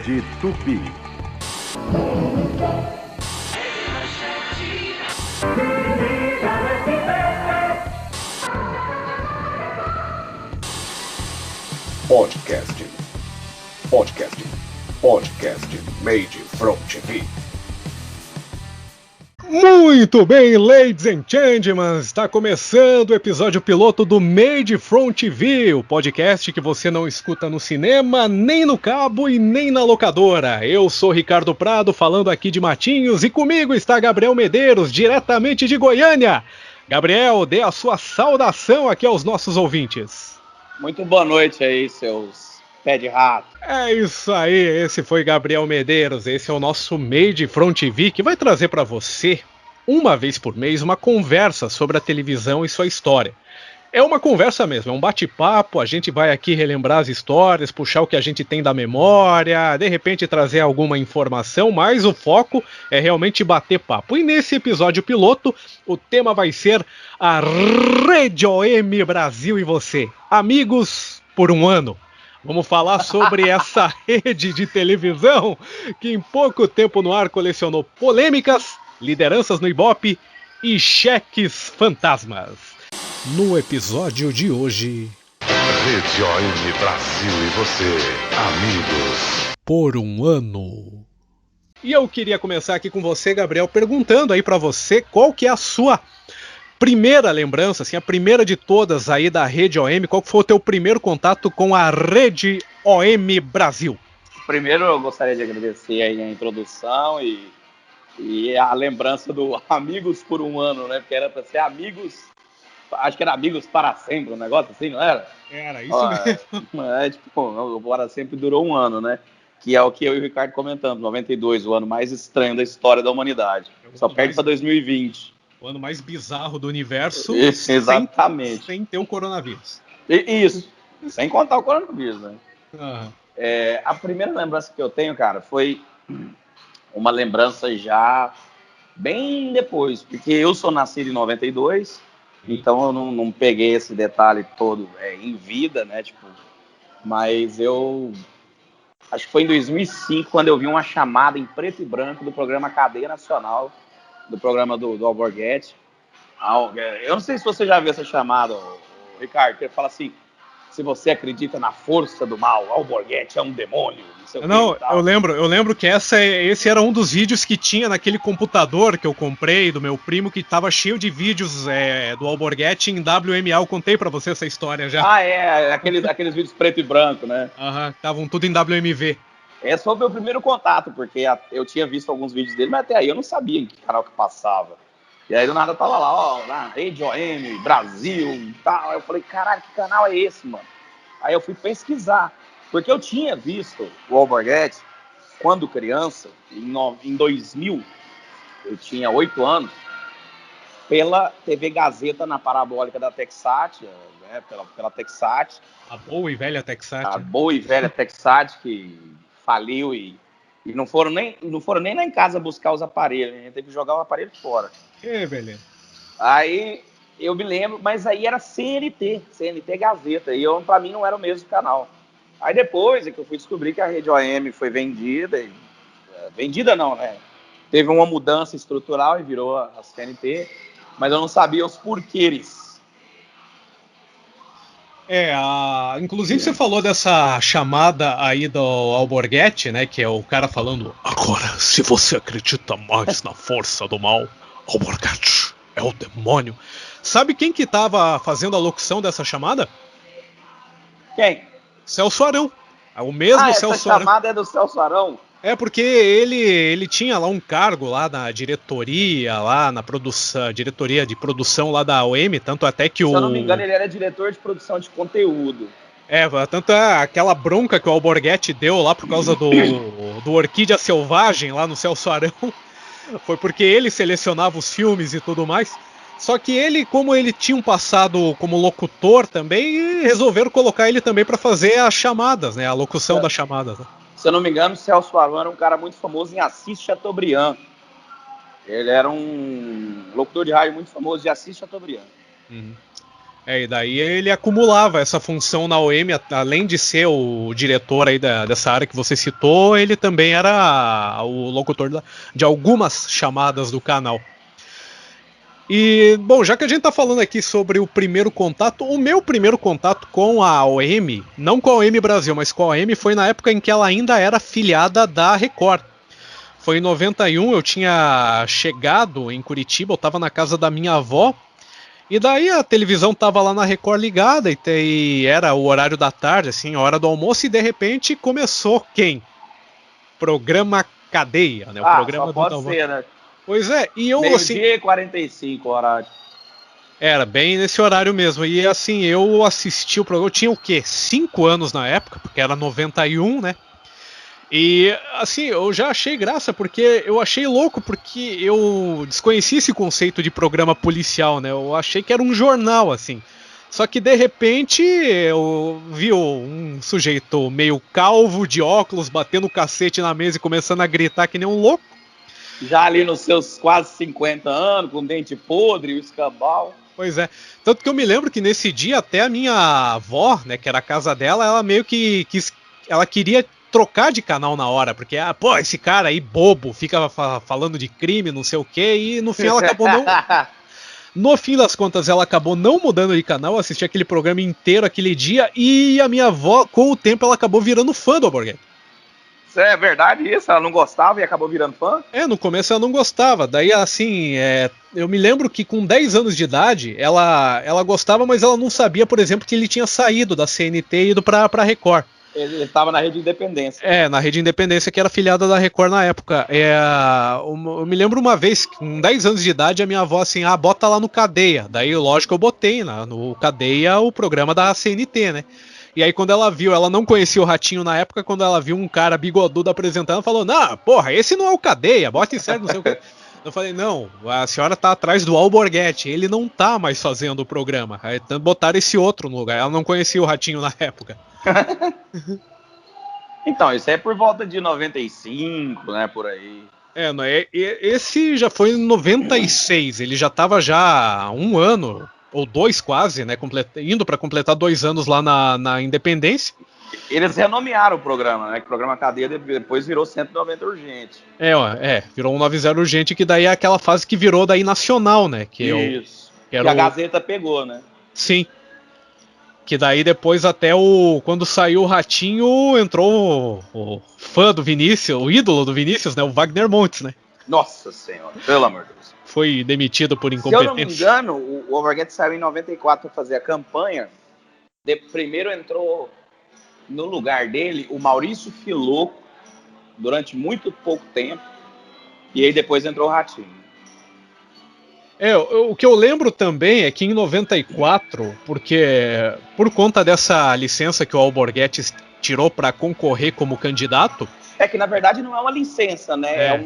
Rede Tupi. Podcast Made from TV. Muito bem, ladies and gentlemen, está começando o episódio piloto do Made from TV, o podcast que você não escuta no cinema, nem no cabo e nem na locadora. Eu sou Ricardo Prado, falando aqui de Matinhos, e comigo está Gabriel Medeiros, diretamente de Goiânia. Gabriel, dê a sua saudação aqui aos nossos ouvintes. Muito boa noite aí, seus pé de rato. É isso aí, esse foi Gabriel Medeiros, esse é o nosso Made from TV, que vai trazer para você, uma vez por mês, uma conversa sobre a televisão e sua história. É uma conversa mesmo, é um bate-papo, a gente vai aqui relembrar as histórias, puxar o que a gente tem da memória, de repente trazer alguma informação, mas o foco é realmente bater papo. E nesse episódio piloto, o tema vai ser a Rede OM Brasil e você, amigos por um ano. Vamos falar sobre essa rede de televisão que em pouco tempo no ar colecionou polêmicas, lideranças no Ibope e cheques fantasmas. No episódio de hoje... Rede OM Brasil e você, amigos. Por um ano. E eu queria começar aqui com você, Gabriel, perguntando aí pra você qual que é a sua primeira lembrança, assim, a primeira de todas aí da Rede OM. Qual foi o teu primeiro contato com a Rede OM Brasil? Primeiro eu gostaria de agradecer aí a introdução e a lembrança do Amigos por um ano, né? Porque era para ser amigos, acho que era amigos para sempre, um negócio assim, não era? Era isso mesmo. Tipo, o para sempre durou um ano, né? Que é o que eu e o Ricardo comentamos, 92, o ano mais estranho da história da humanidade. Só perde para 2020. O ano mais bizarro do universo. Exatamente. Sem ter o coronavírus. Isso, sem contar o coronavírus, né? Uhum. A primeira lembrança que eu tenho, cara, foi uma lembrança já bem depois, porque eu sou nascido em 92, então eu não peguei esse detalhe todo em vida, né? Tipo, mas eu acho que foi em 2005 quando eu vi uma chamada em preto e branco do programa Cadeia Nacional, do programa do Alborguete. Eu não sei se você já viu essa chamada, Ricardo, que ele fala assim: se você acredita na força do mal, Alborguete é um demônio. Não, eu lembro que esse era um dos vídeos que tinha naquele computador que eu comprei do meu primo, que tava cheio de vídeos do Alborguete em WMA. Eu contei pra você essa história já. Aqueles vídeos preto e branco, né? Aham, estavam tudo em WMV. Esse foi o meu primeiro contato, porque eu tinha visto alguns vídeos dele, mas até aí eu não sabia em que canal que passava. E aí do nada tava lá, na Rede OM, Brasil e tal. Aí eu falei, caralho, que canal é esse, mano? Aí eu fui pesquisar, porque eu tinha visto o Alborguete quando criança, em 2000, eu tinha 8 anos, pela TV Gazeta na parabólica da Texat, né, pela Texat. A boa e velha Texat. A boa e velha Texat, que faliu e não foram nem lá em casa buscar os aparelhos, a gente teve que jogar o aparelho fora. Que beleza. Aí eu me lembro, mas aí era CNT Gazeta, e pra mim não era o mesmo canal. Aí depois é que eu fui descobrir que a Rede OM foi vendida, vendida não, né? Teve uma mudança estrutural e virou a CNT, mas eu não sabia os porquês. Inclusive você falou dessa chamada aí do Alborguete, né? Que é o cara falando: agora, se você acredita mais na força do mal, Alborguete é o demônio. Sabe quem que tava fazendo a locução dessa chamada? Quem? Celso Arão. O mesmo Celso Arão. Essa chamada é do Celso Arão? É porque ele tinha lá um cargo lá na diretoria, lá na produção, diretoria de produção lá da OM, tanto até que Se eu não me engano, ele era diretor de produção de conteúdo. Tanto aquela bronca que o Alborguete deu lá por causa do Orquídea Selvagem lá no Celso Arão, foi porque ele selecionava os filmes e tudo mais. Só que ele, como ele tinha um passado como locutor também, resolveram colocar ele também para fazer as chamadas, né? A locução das chamadas. Né? Se eu não me engano, o Celso Arão era um cara muito famoso em Assis Chateaubriand. Ele era um locutor de rádio muito famoso de Assis Chateaubriand. Uhum. E daí ele acumulava essa função na OM, além de ser o diretor aí dessa área que você citou, ele também era o locutor de algumas chamadas do canal. E, bom, já que a gente tá falando aqui sobre o primeiro contato, o meu primeiro contato com a OM, não com a OM Brasil, mas com a OM, foi na época em que ela ainda era afiliada da Record. Foi em 91, eu tinha chegado em Curitiba, eu tava na casa da minha avó, e daí a televisão tava lá na Record ligada, e era o horário da tarde, assim, a hora do almoço, e de repente começou quem? Programa Cadeia, né? O programa só do pode ser, né? Pois é, e eu assim... Meio-dia e 45 horário. Era bem nesse horário mesmo, e assim, eu assisti o programa, eu tinha o quê? 5 anos na época, porque era 91, né? E assim, eu já achei graça, porque eu achei louco, porque eu desconhecia esse conceito de programa policial, né? Eu achei que era um jornal, assim. Só que de repente eu vi um sujeito meio calvo, de óculos, batendo o cacete na mesa e começando a gritar que nem um louco. Já ali nos seus quase 50 anos, com dente podre, o escambau. Pois é. Tanto que eu me lembro que nesse dia até a minha avó, né, que era a casa dela, ela meio que ela queria trocar de canal na hora, porque, esse cara aí bobo, fica falando de crime, não sei o quê, e no fim ela acabou não... No fim das contas, ela acabou não mudando de canal, assisti aquele programa inteiro aquele dia, e a minha avó, com o tempo, ela acabou virando fã do Alborguete. É verdade isso? Ela não gostava e acabou virando fã? No começo ela não gostava, daí assim, eu me lembro que com 10 anos de idade, ela gostava, mas ela não sabia, por exemplo, que ele tinha saído da CNT e ido pra Record. Ele estava na Rede Independência. Na Rede Independência, que era afiliada da Record na época. Eu me lembro uma vez, com 10 anos de idade, a minha avó assim, bota lá no Cadeia. Daí, lógico, eu botei no Cadeia o programa da CNT, né? E aí, quando ela viu, ela não conhecia o Ratinho na época, quando ela viu um cara bigodudo apresentando, ela falou, não, porra, esse não é o Cadeia, bota em sério, não sei o que. Eu falei, não, a senhora tá atrás do Alborguete, ele não tá mais fazendo o programa. Aí botaram esse outro no lugar, ela não conhecia o Ratinho na época. Então, isso é por volta de 95, né, por aí. Esse já foi em 96, ele já tava já 1 ano, ou 2 quase, né, indo para completar 2 anos lá na Independência. Eles renomearam o programa, né, que o programa Cadeia depois virou 190 Urgente. Virou 190 Urgente, que daí é aquela fase que virou daí nacional, né. Isso, que a Gazeta pegou, né. Sim. Que daí depois quando saiu o Ratinho, entrou o fã do Vinícius, o ídolo do Vinícius, né? O Wagner Montes, né? Nossa Senhora, pelo amor de Deus. Foi demitido por incompetência. Se eu não me engano, o Alborguete saiu em 94 para fazer a campanha. Primeiro entrou no lugar dele o Maurício Filoco, durante muito pouco tempo. E aí depois entrou o Ratinho. O que eu lembro também é que em 94, porque por conta dessa licença que o Alborguete tirou para concorrer como candidato... É que na verdade não é uma licença, né?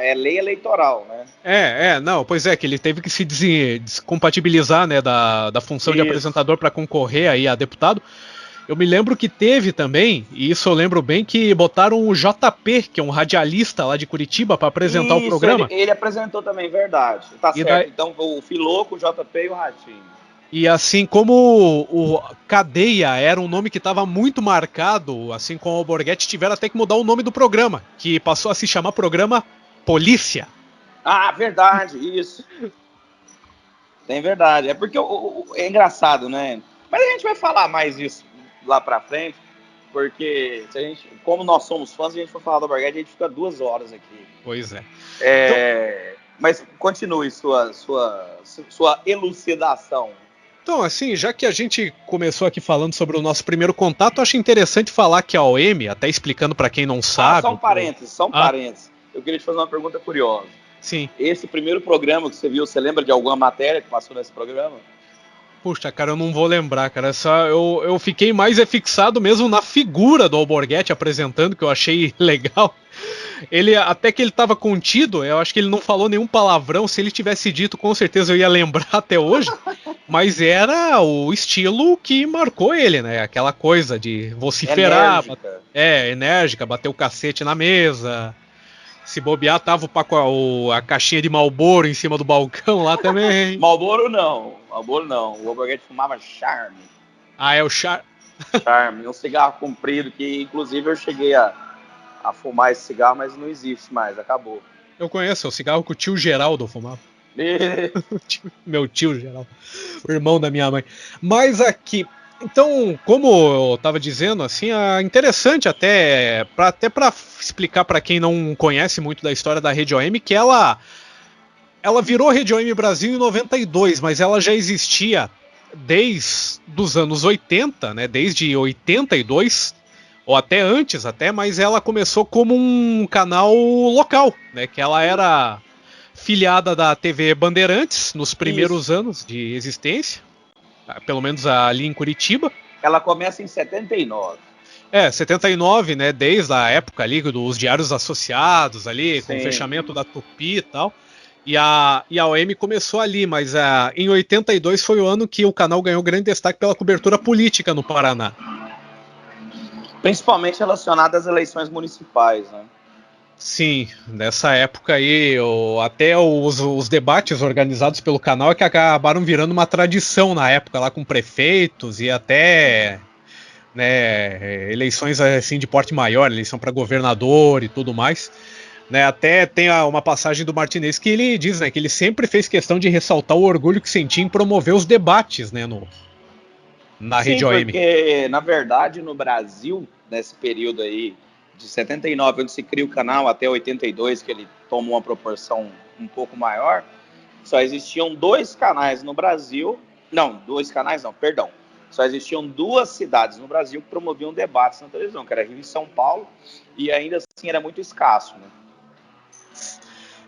É lei eleitoral, né? Não, pois é, que ele teve que se descompatibilizar, né, da função de apresentador para concorrer aí a deputado. Eu me lembro que teve também, e isso eu lembro bem, que botaram o JP, que é um radialista lá de Curitiba, para apresentar o programa. Ele apresentou também, verdade. Tá certo. Então o Filoco, o JP e o Ratinho. E assim como o Cadeia era um nome que estava muito marcado, assim como o Alborguete, tiveram até que mudar o nome do programa, que passou a se chamar Programa Polícia. Ah, verdade, isso. Tem verdade. É porque é engraçado, né? Mas a gente vai falar mais disso lá pra frente, porque como nós somos fãs, se a gente for falar do Alborguete, a gente fica 2 horas aqui. Pois é. Mas continue sua elucidação. Então, assim, já que a gente começou aqui falando sobre o nosso primeiro contato, eu acho interessante falar que a OM, até explicando para quem não sabe... Só um parênteses. Eu queria te fazer uma pergunta curiosa. Sim. Esse primeiro programa que você viu, você lembra de alguma matéria que passou nesse programa? Puxa, cara, eu não vou lembrar, cara. Eu fiquei mais fixado mesmo na figura do Alborguete apresentando, que eu achei legal. Até que ele tava contido, eu acho que ele não falou nenhum palavrão. Se ele tivesse dito, com certeza eu ia lembrar até hoje. Mas era o estilo que marcou ele, né? Aquela coisa de vociferar, enérgica, bater o cacete na mesa. Se bobear, tava a caixinha de Marlboro em cima do balcão lá também. Marlboro não. O Alborguete fumava Charme. Ah, é o Charme. Charme, um cigarro comprido que, inclusive, eu cheguei a fumar esse cigarro, mas não existe mais, acabou. Eu conheço, é o cigarro que o tio Geraldo fumava. Meu tio Geraldo, o irmão da minha mãe. Mas aqui, então, como eu estava dizendo, assim, é interessante até para explicar para quem não conhece muito da história da Rede OM, que ela virou Rede OM Brasil em 92, mas ela já existia desde os anos 80, né? Desde 82 ou até antes, mas ela começou como um canal local, né? Que ela era filiada da TV Bandeirantes nos primeiros anos de existência, pelo menos ali em Curitiba. Ela começa em 79. 79, né? Desde a época ali dos diários associados ali, com o fechamento da Tupi e tal. E a OM começou ali, mas em 82 foi o ano que o canal ganhou grande destaque pela cobertura política no Paraná. Principalmente relacionada às eleições municipais, né? Sim, nessa época aí, até os debates organizados pelo canal é que acabaram virando uma tradição na época lá com prefeitos e até, né, eleições assim de porte maior, eleição para governador e tudo mais. Né, até tem uma passagem do Martinez que ele diz, né, que ele sempre fez questão de ressaltar o orgulho que sentia em promover os debates, né, na Rede OM. Porque, na verdade, no Brasil, nesse período aí, de 79, onde se cria o canal, até 82, que ele toma uma proporção um pouco maior, só existiam 2 canais no Brasil. Não, 2 canais não, perdão. Só existiam 2 cidades no Brasil que promoviam debates na televisão, que era Rio e São Paulo, e ainda assim era muito escasso, né?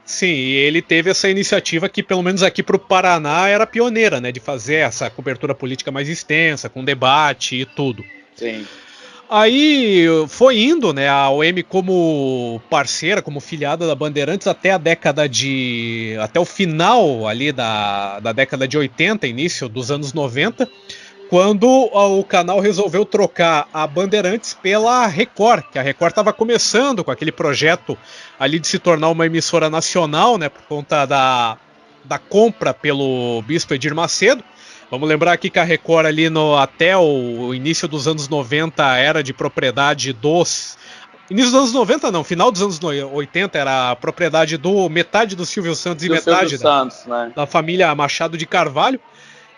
Sim, e ele teve essa iniciativa que, pelo menos aqui para o Paraná, era pioneira, né, de fazer essa cobertura política mais extensa, com debate e tudo. Sim. Aí foi indo, né, a OM como parceira, como filiada da Bandeirantes até até o final ali da década de 80, início dos anos 90, quando o canal resolveu trocar a Bandeirantes pela Record, que a Record estava começando com aquele projeto ali de se tornar uma emissora nacional, né, por conta da compra pelo Bispo Edir Macedo. Vamos lembrar aqui que a Record ali até o início dos anos 90 era de propriedade dos... Início dos anos 90 não, final dos anos 80 era propriedade metade do Silvio Santos e metade da família Machado de Carvalho.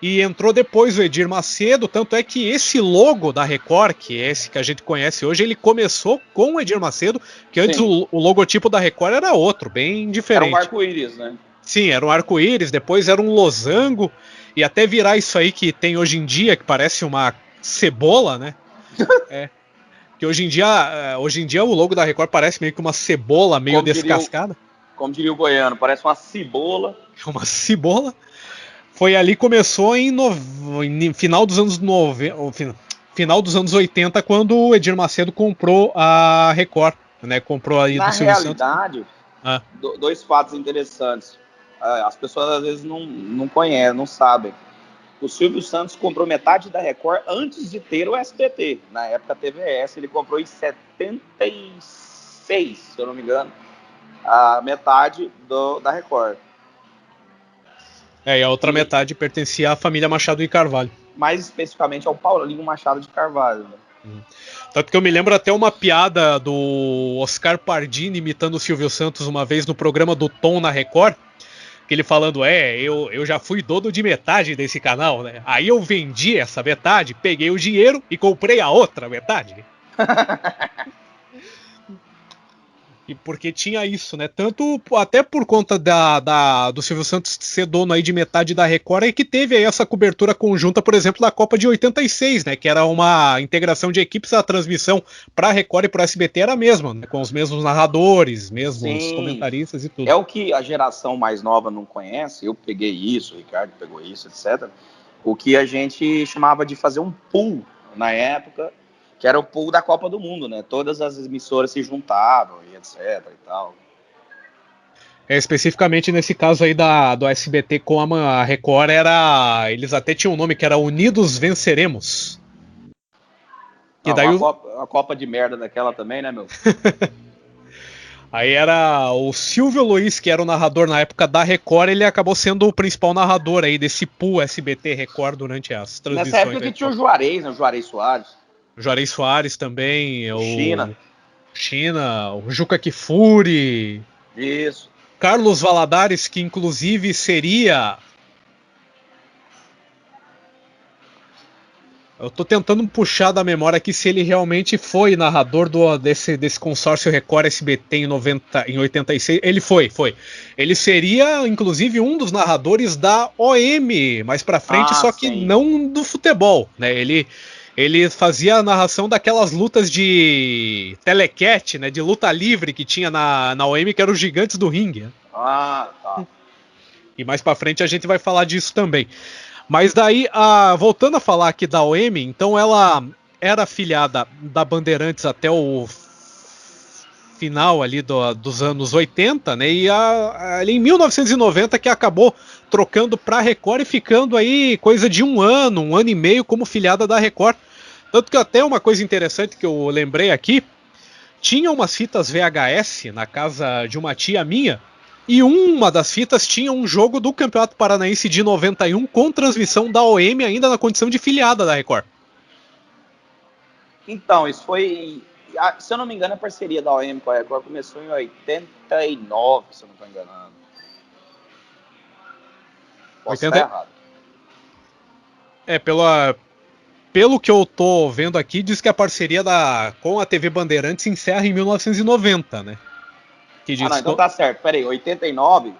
E entrou depois o Edir Macedo, tanto é que esse logo da Record, que é esse que a gente conhece hoje, ele começou com o Edir Macedo, que antes o logotipo da Record era outro, bem diferente. Era um arco-íris, né? Sim, era um arco-íris, depois era um losango, e até virar isso aí que tem hoje em dia, que parece uma cebola, né? Que hoje em dia o logo da Record parece meio que uma cebola meio descascada. Como diria o goiano, parece uma cibola. Uma cibola. Foi ali que começou em final dos anos 90, final dos anos 80, quando o Edir Macedo comprou a Record, né? Comprou aí do Silvio Santos. Na realidade, 2 fatos interessantes. As pessoas às vezes não conhecem, não sabem. O Silvio Santos comprou metade da Record antes de ter o SBT. Na época TVS, ele comprou em 76, se eu não me engano, a metade da Record. E a outra metade pertencia à família Machado de Carvalho. Mais especificamente ao Paulinho Machado de Carvalho. Né? Tanto que eu me lembro até uma piada do Oscar Pardini imitando o Silvio Santos uma vez no programa do Tom na Record, que ele falando, eu já fui dono de metade desse canal, né? Aí eu vendi essa metade, peguei o dinheiro e comprei a outra metade. E porque tinha isso, né? Tanto até por conta do Silvio Santos ser dono aí de metade da Record, é que teve aí essa cobertura conjunta, por exemplo, da Copa de 86, né? Que era uma integração de equipes, a transmissão para a Record e para o SBT era a mesma, né? Com os mesmos narradores, mesmos comentaristas e tudo. É o que a geração mais nova não conhece, eu peguei isso, o Ricardo pegou isso, etc. O que a gente chamava de fazer um pool na época, que era o pool da Copa do Mundo, né? Todas as emissoras se juntavam e etc e tal. Especificamente nesse caso aí do SBT com a Record, eles até tinham um nome que era Unidos Venceremos. E daí uma Copa de merda daquela também, né, meu? Aí era o Silvio Luiz, que era o narrador na época da Record, ele acabou sendo o principal narrador aí desse pool SBT Record durante as transmissões. Nessa época que tinha o Juarez, né? O Juarez Soares. O Juarez Soares também, China. O Juca Kfouri. Isso. Carlos Valadares, que inclusive seria... Eu tô tentando puxar da memória aqui se ele realmente foi narrador desse consórcio Record SBT em 86. Ele foi. Ele seria, inclusive, um dos narradores da OM mais pra frente, só que sim. não do futebol, né? Ele fazia a narração daquelas lutas de telecat, né? De luta livre que tinha na OM, que eram os gigantes do ringue. Ah, tá. E mais pra frente a gente vai falar disso também. Mas daí, voltando a falar aqui da OM, então ela era afiliada da Bandeirantes até o final ali dos anos 80, né? E ali em 1990 que acabou trocando para Record e ficando aí coisa de um ano e meio como filiada da Record. Tanto que até uma coisa interessante que eu lembrei aqui, tinha umas fitas VHS na casa de uma tia minha, e uma das fitas tinha um jogo do Campeonato Paranaense de 91 com transmissão da OM ainda na condição de filiada da Record. Então, isso foi... Se eu não me engano, a parceria da OM com a Record começou em 89, se eu não estou enganando. Posso estar errado. Pelo que eu tô vendo aqui, diz que a parceria com a TV Bandeirantes se encerra em 1990, né? Não, então tá certo. Peraí, 89,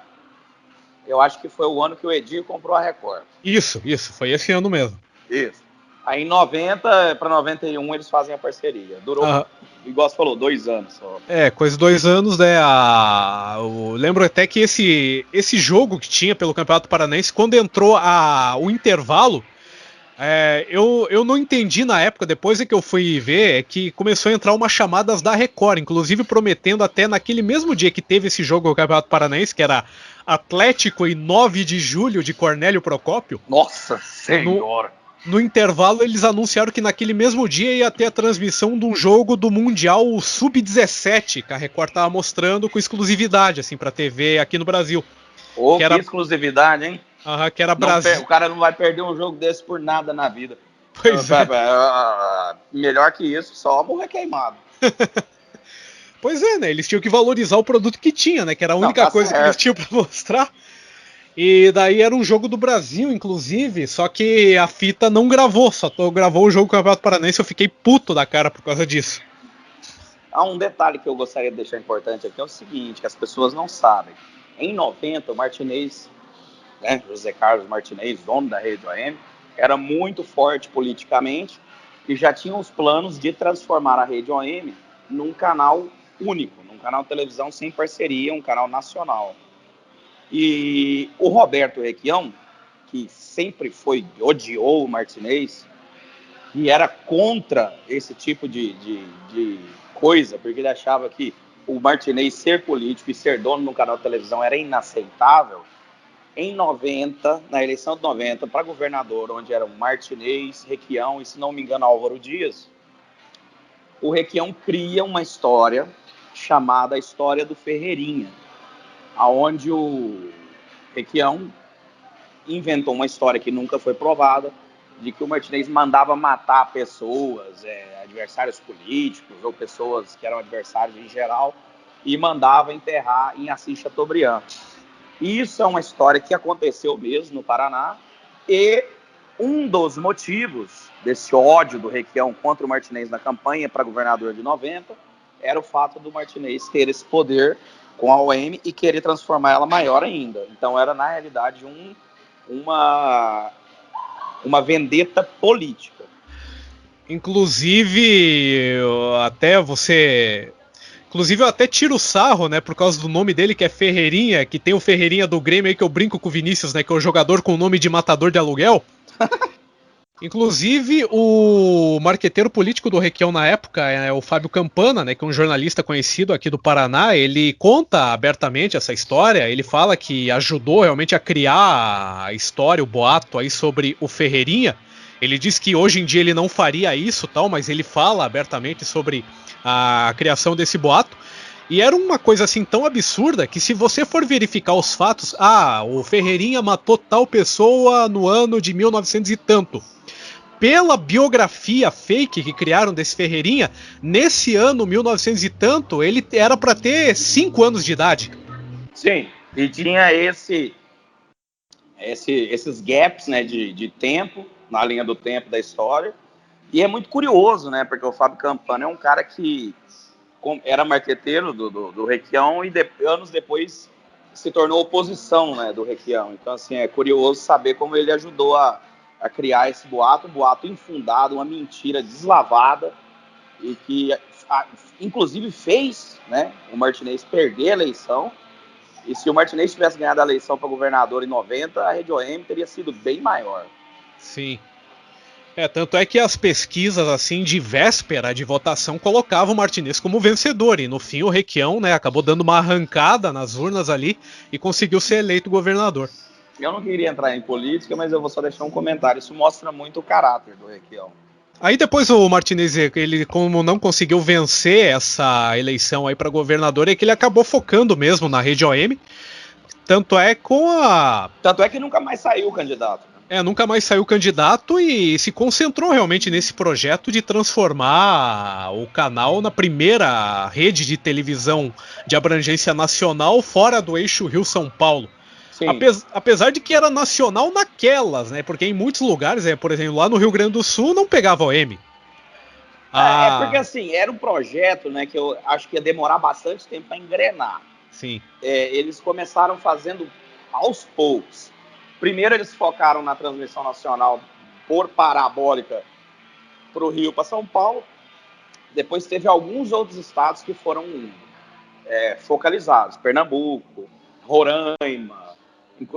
eu acho que foi o ano que o Edir comprou a Record. Isso, foi esse ano mesmo. Isso. Aí em 90 para 91 eles fazem a parceria. Durou, igual você falou, 2 anos só. Coisa de 2 anos, né? Eu lembro até que esse jogo que tinha pelo Campeonato Paranaense, quando entrou o intervalo, eu não entendi na época, depois é que eu fui ver, é que começou a entrar umas chamadas da Record, inclusive prometendo até naquele mesmo dia que teve esse jogo do Campeonato Paranaense, que era Atlético e 9 de julho de Cornélio Procópio. Nossa Senhora! No intervalo eles anunciaram que naquele mesmo dia ia ter a transmissão de um jogo do Mundial Sub-17, que a Record estava mostrando com exclusividade assim, pra TV aqui no Brasil. Que exclusividade, hein? Que era Brasil. O cara não vai perder um jogo desse por nada na vida. Pois é. Melhor que isso, só morrer queimado. Pois é, né? Eles tinham que valorizar o produto que tinha, né? Que era a única coisa que eles tinham pra mostrar. E daí era um jogo do Brasil, inclusive, só que a fita não gravou, gravou o jogo do Campeonato Paranaense. Eu fiquei puto da cara por causa disso. Há um detalhe que eu gostaria de deixar importante aqui, é o seguinte, que as pessoas não sabem. Em 90, o Martinez, né, José Carlos Martinez, dono da rede OM, era muito forte politicamente e já tinha os planos de transformar a rede OM num canal único, num canal de televisão sem parceria, um canal nacional. E o Roberto Requião, que sempre odiou o Martinez e era contra esse tipo de coisa, porque ele achava que o Martinez ser político e ser dono de um canal de televisão era inaceitável. Em 90, na eleição de 90, para governador, onde eram Martinez, Requião e, se não me engano, Álvaro Dias, o Requião cria uma história chamada a História do Ferreirinha, aonde o Requião inventou uma história que nunca foi provada, de que o Martinez mandava matar pessoas, adversários políticos ou pessoas que eram adversários em geral, e mandava enterrar em Assis Chateaubriand. Isso é uma história que aconteceu mesmo no Paraná, e um dos motivos desse ódio do Requião contra o Martinez na campanha para governador de 90 era o fato do Martinez ter esse poder com a OM e querer transformar ela maior ainda. Então era, na realidade, uma vendetta política. Inclusive, eu até tiro o sarro, né, por causa do nome dele, que é Ferreirinha, que tem o Ferreirinha do Grêmio aí, que eu brinco com o Vinícius, né, que é o jogador com o nome de matador de aluguel. Inclusive, o marqueteiro político do Requião na época é o Fábio Campana, né, que é um jornalista conhecido aqui do Paraná. Ele conta abertamente essa história, ele fala que ajudou realmente a criar a história, o boato aí sobre o Ferreirinha. Ele diz que hoje em dia ele não faria isso, tal, mas ele fala abertamente sobre a criação desse boato. E era uma coisa assim tão absurda que, se você for verificar os fatos, o Ferreirinha matou tal pessoa no ano de 1900 e tanto. Pela biografia fake que criaram desse Ferreirinha, nesse ano 1900 e tanto, ele era para ter 5 anos de idade. Sim, e tinha esses gaps, né, de tempo, na linha do tempo da história. E é muito curioso, né, porque o Fábio Campana é um cara que era marqueteiro do Requião e anos depois se tornou oposição, né, do Requião. Então, assim, é curioso saber como ele ajudou a criar esse boato, um boato infundado, uma mentira deslavada, e que, inclusive, fez, né, o Martinez perder a eleição. E se o Martinez tivesse ganhado a eleição para governador em 90, a Rede OM teria sido bem maior. Sim. Tanto é que as pesquisas assim de véspera de votação colocavam o Martinez como vencedor, e no fim o Requião, né, acabou dando uma arrancada nas urnas ali e conseguiu ser eleito governador. Eu não queria entrar em política, mas eu vou só deixar um comentário. Isso mostra muito o caráter do Requião. Aí depois o Martinez, ele como não conseguiu vencer essa eleição aí para governador, é que ele acabou focando mesmo na Rede OM. Tanto é que nunca mais saiu o candidato. Nunca mais saiu candidato e se concentrou realmente nesse projeto de transformar o canal na primeira rede de televisão de abrangência nacional fora do eixo Rio-São Paulo. Apesar de que era nacional naquelas, né? Porque em muitos lugares, por exemplo, lá no Rio Grande do Sul não pegava OM. Porque assim, era um projeto, né, que eu acho que ia demorar bastante tempo para engrenar. Sim. Eles começaram fazendo aos poucos. Primeiro eles focaram na transmissão nacional por parabólica para o Rio, para São Paulo. Depois teve alguns outros estados que foram focalizados. Pernambuco, Roraima.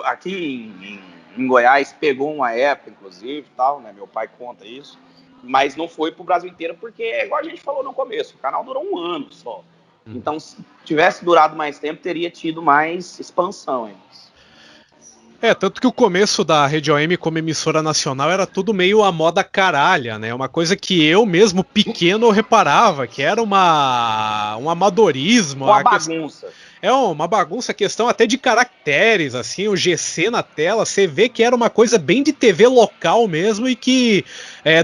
Aqui em Goiás pegou uma época, inclusive, tal, né? Meu pai conta isso. Mas não foi para o Brasil inteiro, porque, igual a gente falou no começo, o canal durou 1 ano só. Então, se tivesse durado mais tempo, teria tido mais expansão ainda. Tanto que o começo da Rede OM como emissora nacional era tudo meio a moda caralha, né? Uma coisa que eu mesmo pequeno reparava, que era um amadorismo. Uma bagunça. Uma bagunça, questão até de caracteres, assim, o GC na tela, você vê que era uma coisa bem de TV local mesmo, e que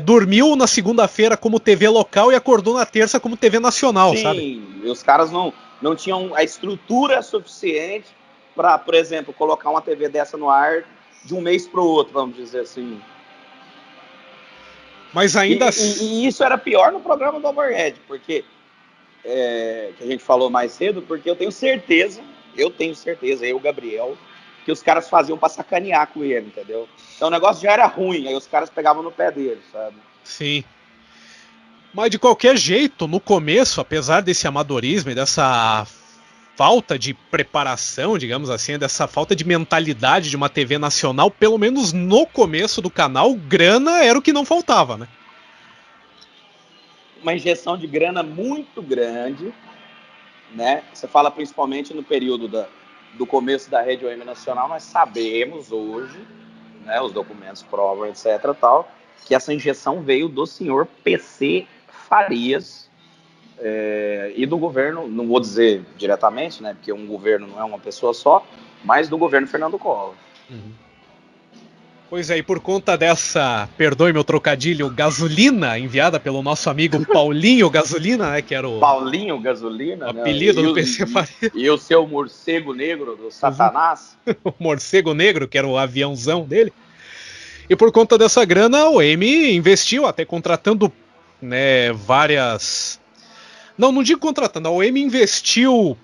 dormiu na segunda-feira como TV local e acordou na terça como TV nacional, sabe? Sim, e os caras não tinham a estrutura suficiente para, por exemplo, colocar uma TV dessa no ar de um mês para o outro, vamos dizer assim. Mas ainda e isso era pior no programa do Overhead, porque que a gente falou mais cedo, porque eu tenho certeza, eu, Gabriel, que os caras faziam para sacanear com ele, entendeu? Então o negócio já era ruim, aí os caras pegavam no pé dele, sabe? Sim. Mas de qualquer jeito, no começo, apesar desse amadorismo e dessa falta de preparação, digamos assim, dessa falta de mentalidade de uma TV nacional, pelo menos no começo do canal, grana era o que não faltava, né? Uma injeção de grana muito grande, né? Você fala principalmente no período do começo da Rede OM Nacional, nós sabemos hoje, né, os documentos provam, etc, tal, que essa injeção veio do senhor PC Farias, e do governo, não vou dizer diretamente, né, porque um governo não é uma pessoa só, mas do governo Fernando Collor. Pois é, e por conta dessa, perdoe meu trocadilho, gasolina enviada pelo nosso amigo Paulinho Gasolina, né, que era o Paulinho Gasolina, apelido, né, do PC Farias. E o seu morcego negro do Satanás. O morcego negro, que era o aviãozão dele. E por conta dessa grana, o M investiu, até contratando, né, várias... Não digo contratando, a OM investiu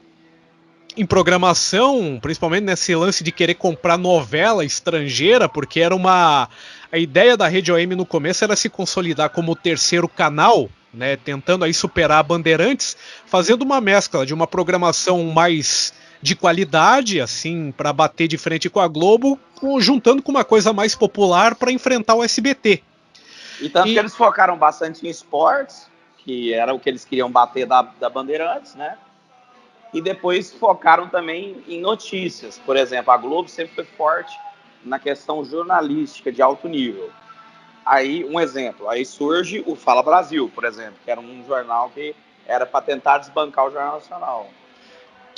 em programação, principalmente nesse lance de querer comprar novela estrangeira, porque era a ideia da Rede OM no começo era se consolidar como o terceiro canal, né, tentando aí superar a Bandeirantes, fazendo uma mescla de uma programação mais de qualidade, assim, para bater de frente com a Globo, juntando com uma coisa mais popular para enfrentar o SBT. E tanto que eles focaram bastante em esportes, que era o que eles queriam bater da Bandeirantes, né? E depois focaram também em notícias. Por exemplo, a Globo sempre foi forte na questão jornalística de alto nível. Aí, um exemplo, aí surge o Fala Brasil, por exemplo, que era um jornal que era para tentar desbancar o Jornal Nacional.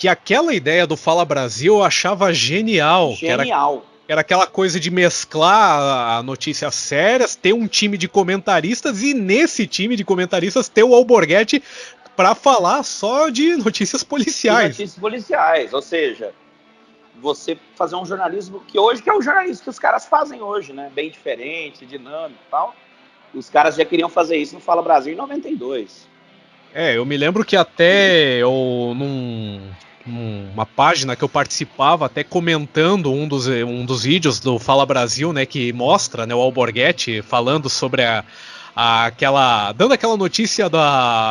que aquela ideia do Fala Brasil eu achava genial. Genial. Era aquela coisa de mesclar a notícias sérias, ter um time de comentaristas e nesse time de comentaristas ter o Alborguete para falar só de notícias policiais. Notícias policiais, ou seja, você fazer um jornalismo que hoje que é o jornalismo que os caras fazem hoje, né? Bem diferente, dinâmico e tal. Os caras já queriam fazer isso no Fala Brasil em 92. Eu me lembro que até eu numa página que eu participava, até comentando um dos vídeos do Fala Brasil, né, que mostra, né, o Alborguete falando sobre dando aquela notícia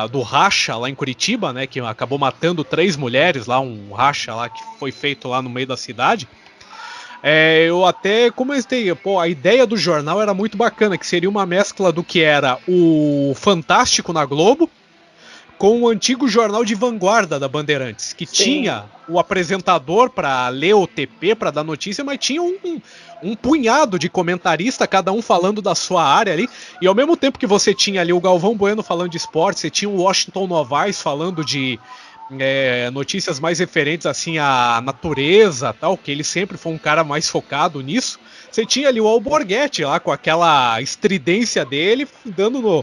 do racha lá em Curitiba, né, que acabou matando 3 mulheres lá, um racha lá que foi feito lá no meio da cidade. Eu até comentei, a ideia do jornal era muito bacana, que seria uma mescla do que era o Fantástico na Globo com o antigo jornal de vanguarda da Bandeirantes, que Sim. tinha o apresentador para ler o TP, para dar notícia, mas tinha um punhado de comentarista, cada um falando da sua área ali, e ao mesmo tempo que você tinha ali o Galvão Bueno falando de esporte, você tinha o Washington Novaes falando de notícias mais referentes assim à natureza, tal, que ele sempre foi um cara mais focado nisso. Você tinha ali o Alborguete lá com aquela estridência dele, dando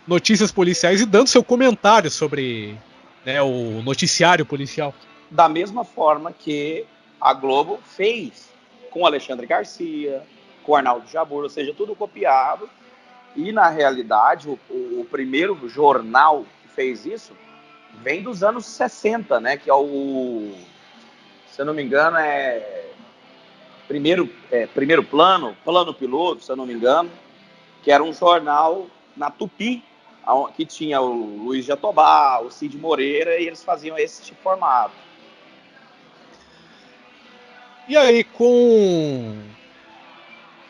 notícias policiais e dando seu comentário sobre, né, o noticiário policial. Da mesma forma que a Globo fez com o Alexandre Garcia, com o Arnaldo Jabor, ou seja, tudo copiado. E, na realidade, o primeiro jornal que fez isso vem dos anos 60, né? Que é se eu não me engano, primeiro plano piloto, se eu não me engano, que era um jornal na Tupi, que tinha o Luiz Jatobá, o Cid Moreira, e eles faziam esse tipo de formato. E aí,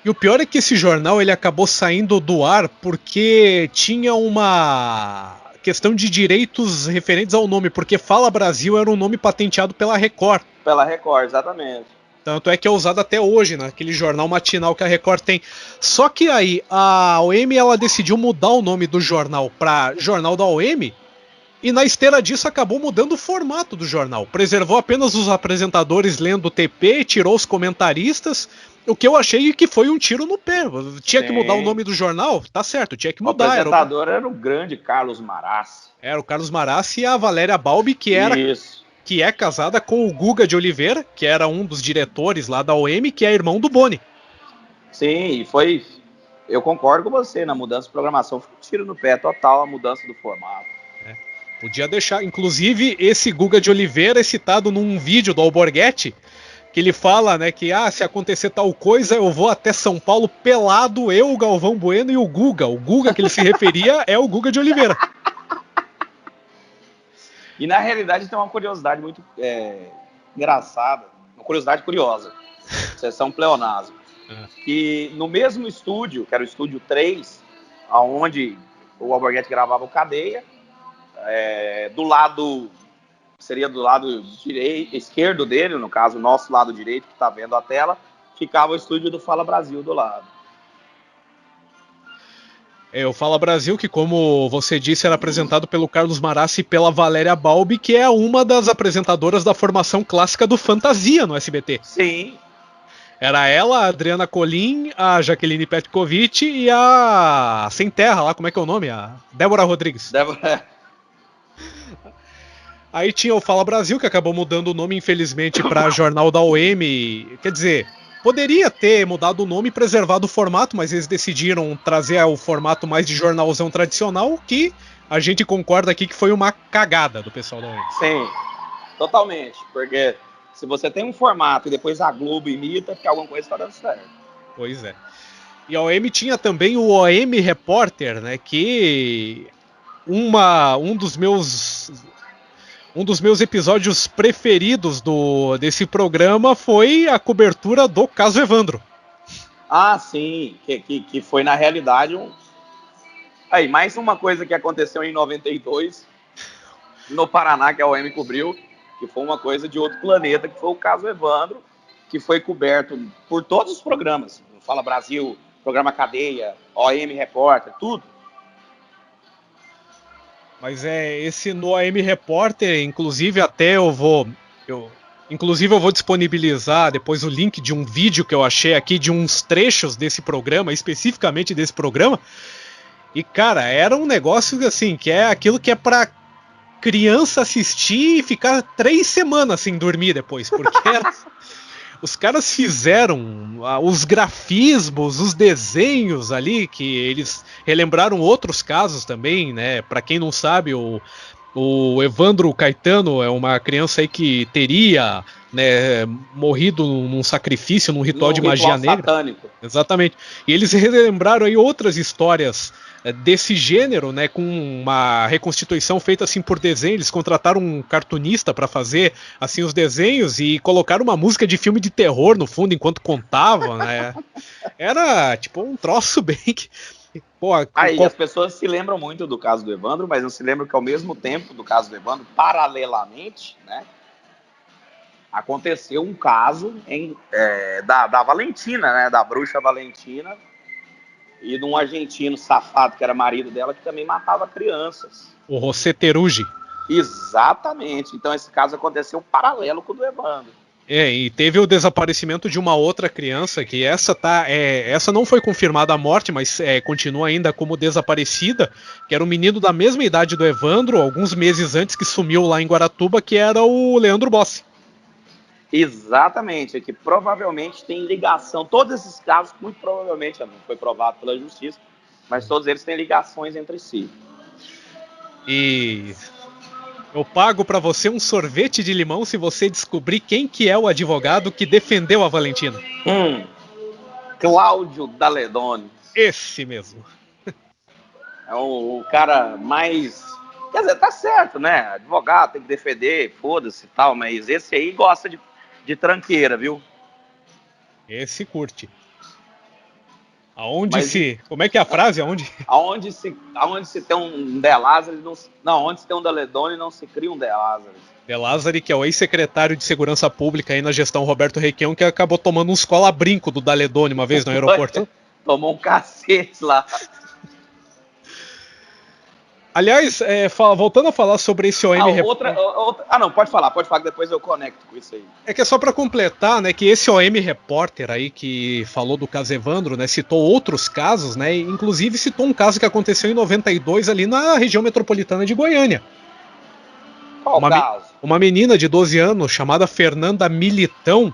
E o pior é que esse jornal ele acabou saindo do ar porque tinha uma questão de direitos referentes ao nome, porque Fala Brasil era um nome patenteado pela Record. Pela Record, exatamente. Tanto é que é usado até hoje, naquele jornal matinal que a Record tem. Só que aí, a OM ela decidiu mudar o nome do jornal para Jornal da OM, e na esteira disso acabou mudando o formato do jornal. Preservou apenas os apresentadores lendo o TP, tirou os comentaristas, o que eu achei que foi um tiro no pé. Tinha que mudar o nome do jornal? Tá certo, tinha que mudar. O apresentador era o grande Carlos Marassi. Era o Carlos Marassi e a Valéria Balbi, que é casada com o Guga de Oliveira, que era um dos diretores lá da OM, que é irmão do Boni. Sim, e foi... Eu concordo com você, na mudança de programação foi um tiro no pé total, a mudança do formato. Podia deixar, inclusive, esse Guga de Oliveira é citado num vídeo do Alborguete, que ele fala, né, que se acontecer tal coisa, eu vou até São Paulo pelado, eu, o Galvão Bueno e o Guga. O Guga que ele se referia é o Guga de Oliveira. E na realidade tem uma curiosidade muito engraçada, uma curiosidade curiosa, sessão pleonasmo, que no mesmo estúdio, que era o estúdio 3, onde o Alborguete gravava o Cadeia, seria do lado esquerdo dele, no caso, o nosso lado direito, que está vendo a tela, ficava o estúdio do Fala Brasil do lado. O Fala Brasil, que como você disse, era apresentado pelo Carlos Marassi e pela Valéria Balbi, que é uma das apresentadoras da formação clássica do Fantasia no SBT. Sim. Era ela, a Adriana Colim, a Jaqueline Petkovic e a Sem Terra lá, como é que é o nome? A Débora Rodrigues. Aí tinha o Fala Brasil, que acabou mudando o nome, infelizmente, para Jornal da OM. Quer dizer, poderia ter mudado o nome e preservado o formato, mas eles decidiram trazer o formato mais de jornalzão tradicional, que a gente concorda aqui que foi uma cagada do pessoal da OM. Sim, totalmente. Porque se você tem um formato e depois a Globo imita, porque alguma coisa está dando certo. Pois é. E a OM tinha também o OM Repórter, né, que um dos meus episódios preferidos desse programa foi a cobertura do caso Evandro. Ah, sim, que foi na realidade Aí, mais uma coisa que aconteceu em 92, no Paraná, que a OM cobriu, que foi uma coisa de outro planeta, que foi o caso Evandro, que foi coberto por todos os programas. Fala Brasil, Programa Cadeia, OM Repórter, tudo. Mas esse no AM Repórter, inclusive até eu vou Inclusive eu vou disponibilizar depois o link de um vídeo que eu achei aqui de uns trechos desse programa, especificamente desse programa. E cara, era um negócio assim, que é aquilo que é pra criança assistir e ficar 3 semanas sem dormir depois, porque os caras fizeram os grafismos, os desenhos ali, que eles relembraram outros casos também, né? Pra quem não sabe, o Evandro Caetano é uma criança aí que teria, né, morrido num sacrifício, num ritual de magia negra. Satânico. Exatamente. E eles relembraram aí outras histórias desse gênero, né, com uma reconstituição feita assim por desenho. Eles contrataram um cartunista para fazer assim os desenhos e colocaram uma música de filme de terror no fundo enquanto contavam, né? Era tipo um troço bem que... Pô, aí as pessoas se lembram muito do caso do Evandro, mas não se lembram que ao mesmo tempo do caso do Evandro, paralelamente, né, aconteceu um caso da Valentina, né, da bruxa Valentina, e de um argentino safado que era marido dela, que também matava crianças. O José Teruji. Exatamente. Então esse caso aconteceu paralelo com o do Evandro. E teve o desaparecimento de uma outra criança, que essa não foi confirmada a morte, mas continua ainda como desaparecida, que era um menino da mesma idade do Evandro, alguns meses antes, que sumiu lá em Guaratuba, que era o Leandro Bossi. Exatamente, que provavelmente tem ligação, todos esses casos, muito provavelmente, não foi provado pela justiça, mas todos eles têm ligações entre si. E... eu pago pra você um sorvete de limão se você descobrir quem que é o advogado que defendeu a Valentina. Cláudio Daledoni. Esse mesmo. É o cara mais... Quer dizer, tá certo, né? Advogado tem que defender, foda-se e tal, mas esse aí gosta de tranqueira, viu? Esse curte. Como é que é a frase? Aonde se tem um De Lázari, onde se tem um Daledoni, não se cria um De Lázari. De Lázari, que é o ex-secretário de Segurança Pública aí na gestão Roberto Requião, que acabou tomando uns cola-brinco do Daledoni uma vez no aeroporto. Tomou um cacete lá. Aliás, voltando a falar sobre esse OM... não, pode falar, que depois eu conecto com isso aí. É que é só para completar, né, que esse OM Repórter aí que falou do caso Evandro, né, citou outros casos, né, inclusive citou um caso que aconteceu em 92 ali na região metropolitana de Goiânia. Qual caso? Uma menina de 12 anos chamada Fernanda Militão,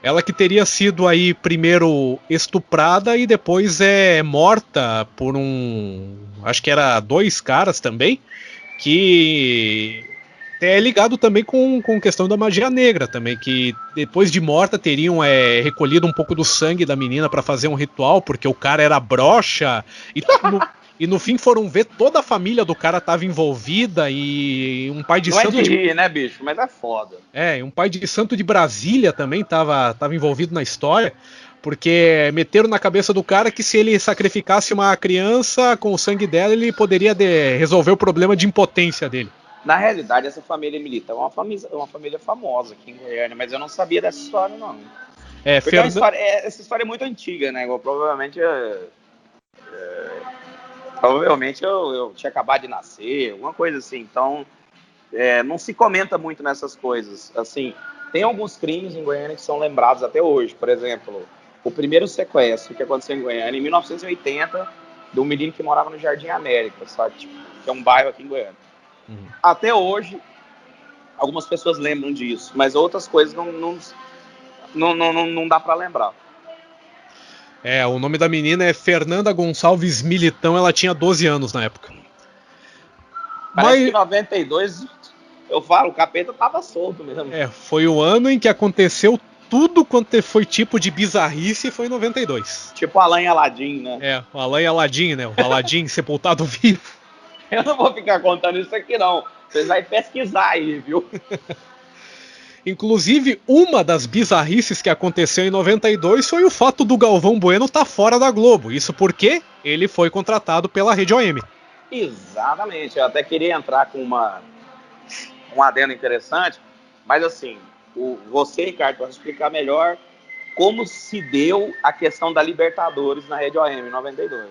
ela que teria sido aí primeiro estuprada e depois morta por acho que era 2 caras também, que é ligado também com questão da magia negra também, que depois de morta teriam recolhido um pouco do sangue da menina para fazer um ritual, porque o cara era broxa, e no fim foram ver toda a família do cara estava envolvida, e um pai de não santo... é de rir, né, bicho? Mas é foda. Um pai de santo de Brasília também estava envolvido na história, porque meteram na cabeça do cara que se ele sacrificasse uma criança com o sangue dela, ele poderia resolver o problema de impotência dele. Na realidade, essa família militar é uma família famosa aqui em Goiânia, mas eu não sabia dessa história, não. Essa história é muito antiga, né? Provavelmente eu tinha acabado de nascer, alguma coisa assim. Então, não se comenta muito nessas coisas. Assim, tem alguns crimes em Goiânia que são lembrados até hoje. Por exemplo, o primeiro sequestro que aconteceu em Goiânia, em 1980, de um menino que morava no Jardim América, sabe? Que é um bairro aqui em Goiânia. Uhum. Até hoje, algumas pessoas lembram disso, mas outras coisas não dá para lembrar. O nome da menina é Fernanda Gonçalves Militão, ela tinha 12 anos na época. Parece que em 92, eu falo, o capeta tava solto mesmo. Foi o ano em que aconteceu tudo quanto foi tipo de bizarrice, foi em 92. Tipo Alain Aladim, né? O Alain Aladim, né? O Aladim sepultado vivo. Eu não vou ficar contando isso aqui, não. Vocês vão pesquisar aí, viu? Inclusive, uma das bizarrices que aconteceu em 92 foi o fato do Galvão Bueno estar fora da Globo. Isso porque ele foi contratado pela Rede OM. Exatamente. Eu até queria entrar com um adendo interessante, mas assim, você, Ricardo, pode explicar melhor como se deu a questão da Libertadores na Rede OM em 92.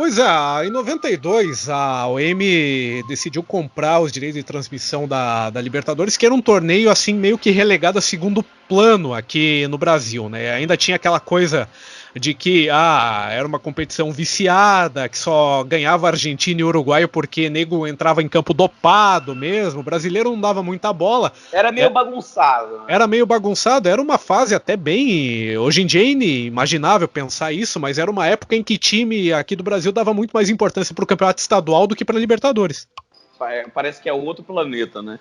Pois é, em 92 a OM decidiu comprar os direitos de transmissão da Libertadores, que era um torneio assim meio que relegado a segundo plano aqui no Brasil, né? Ainda tinha aquela coisa de que era uma competição viciada, que só ganhava Argentina e Uruguai porque nego entrava em campo dopado mesmo, o brasileiro não dava muita bola. Era meio bagunçado. Né? Era meio bagunçado, era uma fase até bem... Hoje em dia é inimaginável pensar isso, mas era uma época em que time aqui do Brasil dava muito mais importância para o campeonato estadual do que para a Libertadores. Parece que é outro planeta, né?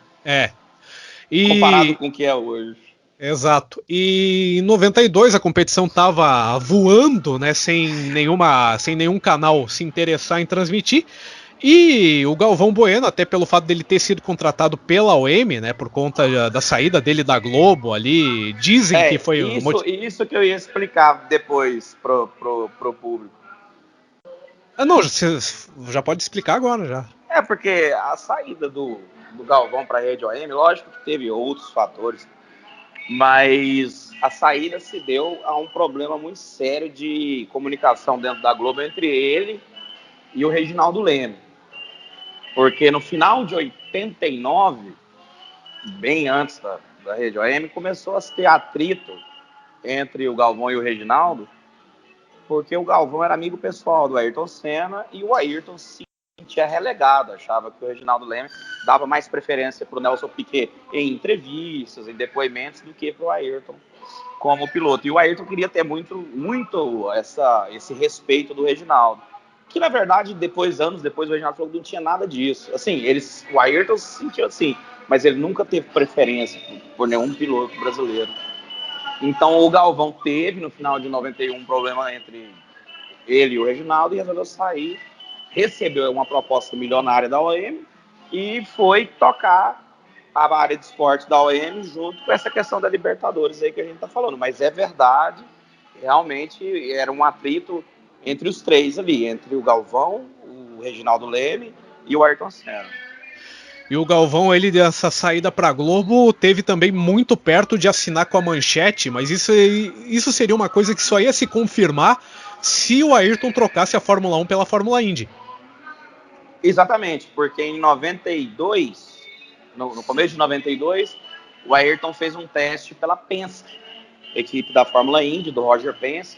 Comparado com o que é hoje. Exato. E em 92 a competição estava voando, né, sem nenhum canal se interessar em transmitir. E o Galvão Bueno, até pelo fato dele ter sido contratado pela OM, né, por conta da saída dele da Globo ali, dizem que foi isso que eu ia explicar depois pro público. Não, você já pode explicar agora já. Porque a saída do Galvão para a Rede OM, lógico que teve outros fatores, mas a saída se deu a um problema muito sério de comunicação dentro da Globo entre ele e o Reginaldo Leme. Porque no final de 89, bem antes da Rede OM, começou a se ter atrito entre o Galvão e o Reginaldo, porque o Galvão era amigo pessoal do Ayrton Senna e o Ayrton se sentia relegado, achava que o Reginaldo Leme dava mais preferência para o Nelson Piquet em entrevistas, em depoimentos, do que para o Ayrton como piloto. E o Ayrton queria ter muito esse respeito do Reginaldo. Que, na verdade, anos depois, o Reginaldo falou que não tinha nada disso. Assim, o Ayrton se sentiu assim, mas ele nunca teve preferência por nenhum piloto brasileiro. Então, o Galvão teve, no final de 91, um problema entre ele e o Reginaldo e resolveu sair. Recebeu uma proposta milionária da OM e foi tocar a área de esporte da OM junto com essa questão da Libertadores aí que a gente está falando. Mas é verdade, realmente era um atrito entre os três ali, entre o Galvão, o Reginaldo Leme e o Ayrton Senna. E o Galvão, ele dessa saída para a Globo, teve também muito perto de assinar com a Manchete, mas isso seria uma coisa que só ia se confirmar se o Ayrton trocasse a Fórmula 1 pela Fórmula Indy. Exatamente, porque em 92, no começo de 92, o Ayrton fez um teste pela Penske, equipe da Fórmula Indy, do Roger Penske,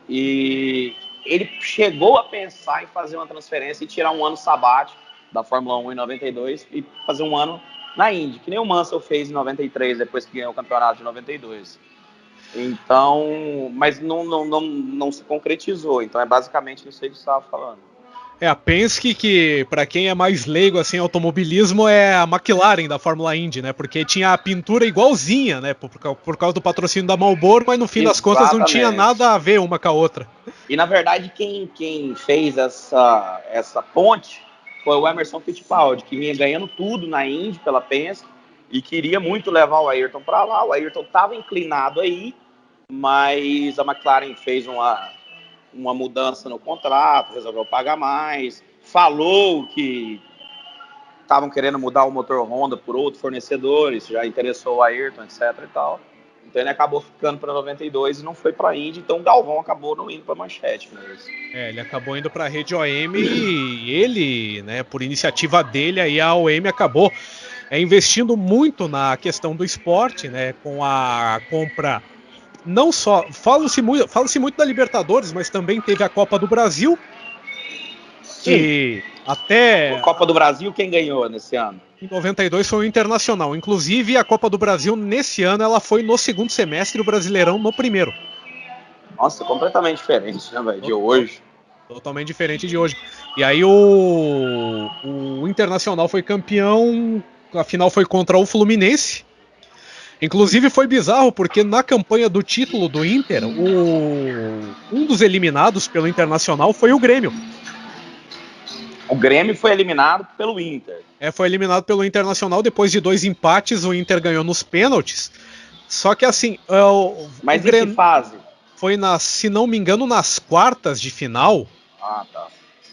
e ele chegou a pensar em fazer uma transferência e tirar um ano sabático da Fórmula 1 em 92 e fazer um ano na Indy, que nem o Mansell fez em 93, depois que ganhou o campeonato de 92. Então, mas não se concretizou. Então é basicamente isso aí que você estava falando. A Penske, que para quem é mais leigo assim, automobilismo, é a McLaren da Fórmula Indy, né? Porque tinha a pintura igualzinha, né? Por causa do patrocínio da Marlboro, mas no fim das contas não tinha nada a ver uma com a outra. E na verdade quem fez essa ponte foi o Emerson Fittipaldi, que vinha ganhando tudo na Indy pela Penske e queria muito levar o Ayrton para lá. O Ayrton estava inclinado aí, mas a McLaren fez uma mudança no contrato, resolveu pagar mais, falou que estavam querendo mudar o motor Honda por outro fornecedor, isso já interessou o Ayrton, etc e tal. Então ele acabou ficando para 92 e não foi para a Indy, então o Galvão acabou não indo para a Manchete mesmo. Ele acabou indo para a Rede OM e ele, né, por iniciativa dele, aí a OM acabou investindo muito na questão do esporte, né, com a compra. Não só, fala-se muito da Libertadores, mas também teve a Copa do Brasil. Que até. A Copa do Brasil, quem ganhou nesse ano? Em 92 foi o Internacional. Inclusive, a Copa do Brasil, nesse ano, ela foi no segundo semestre, o Brasileirão no primeiro. Nossa, completamente diferente, né, velho? De hoje. Totalmente diferente de hoje. E aí o Internacional foi campeão, a final foi contra o Fluminense. Inclusive foi bizarro, porque na campanha do título do Inter, um dos eliminados pelo Internacional foi o Grêmio. O Grêmio foi eliminado pelo Inter. Foi eliminado pelo Internacional, depois de 2 empates, o Inter ganhou nos pênaltis. Só que assim... Mas em que fase? Foi, se não me engano, nas quartas de final. Ah, tá.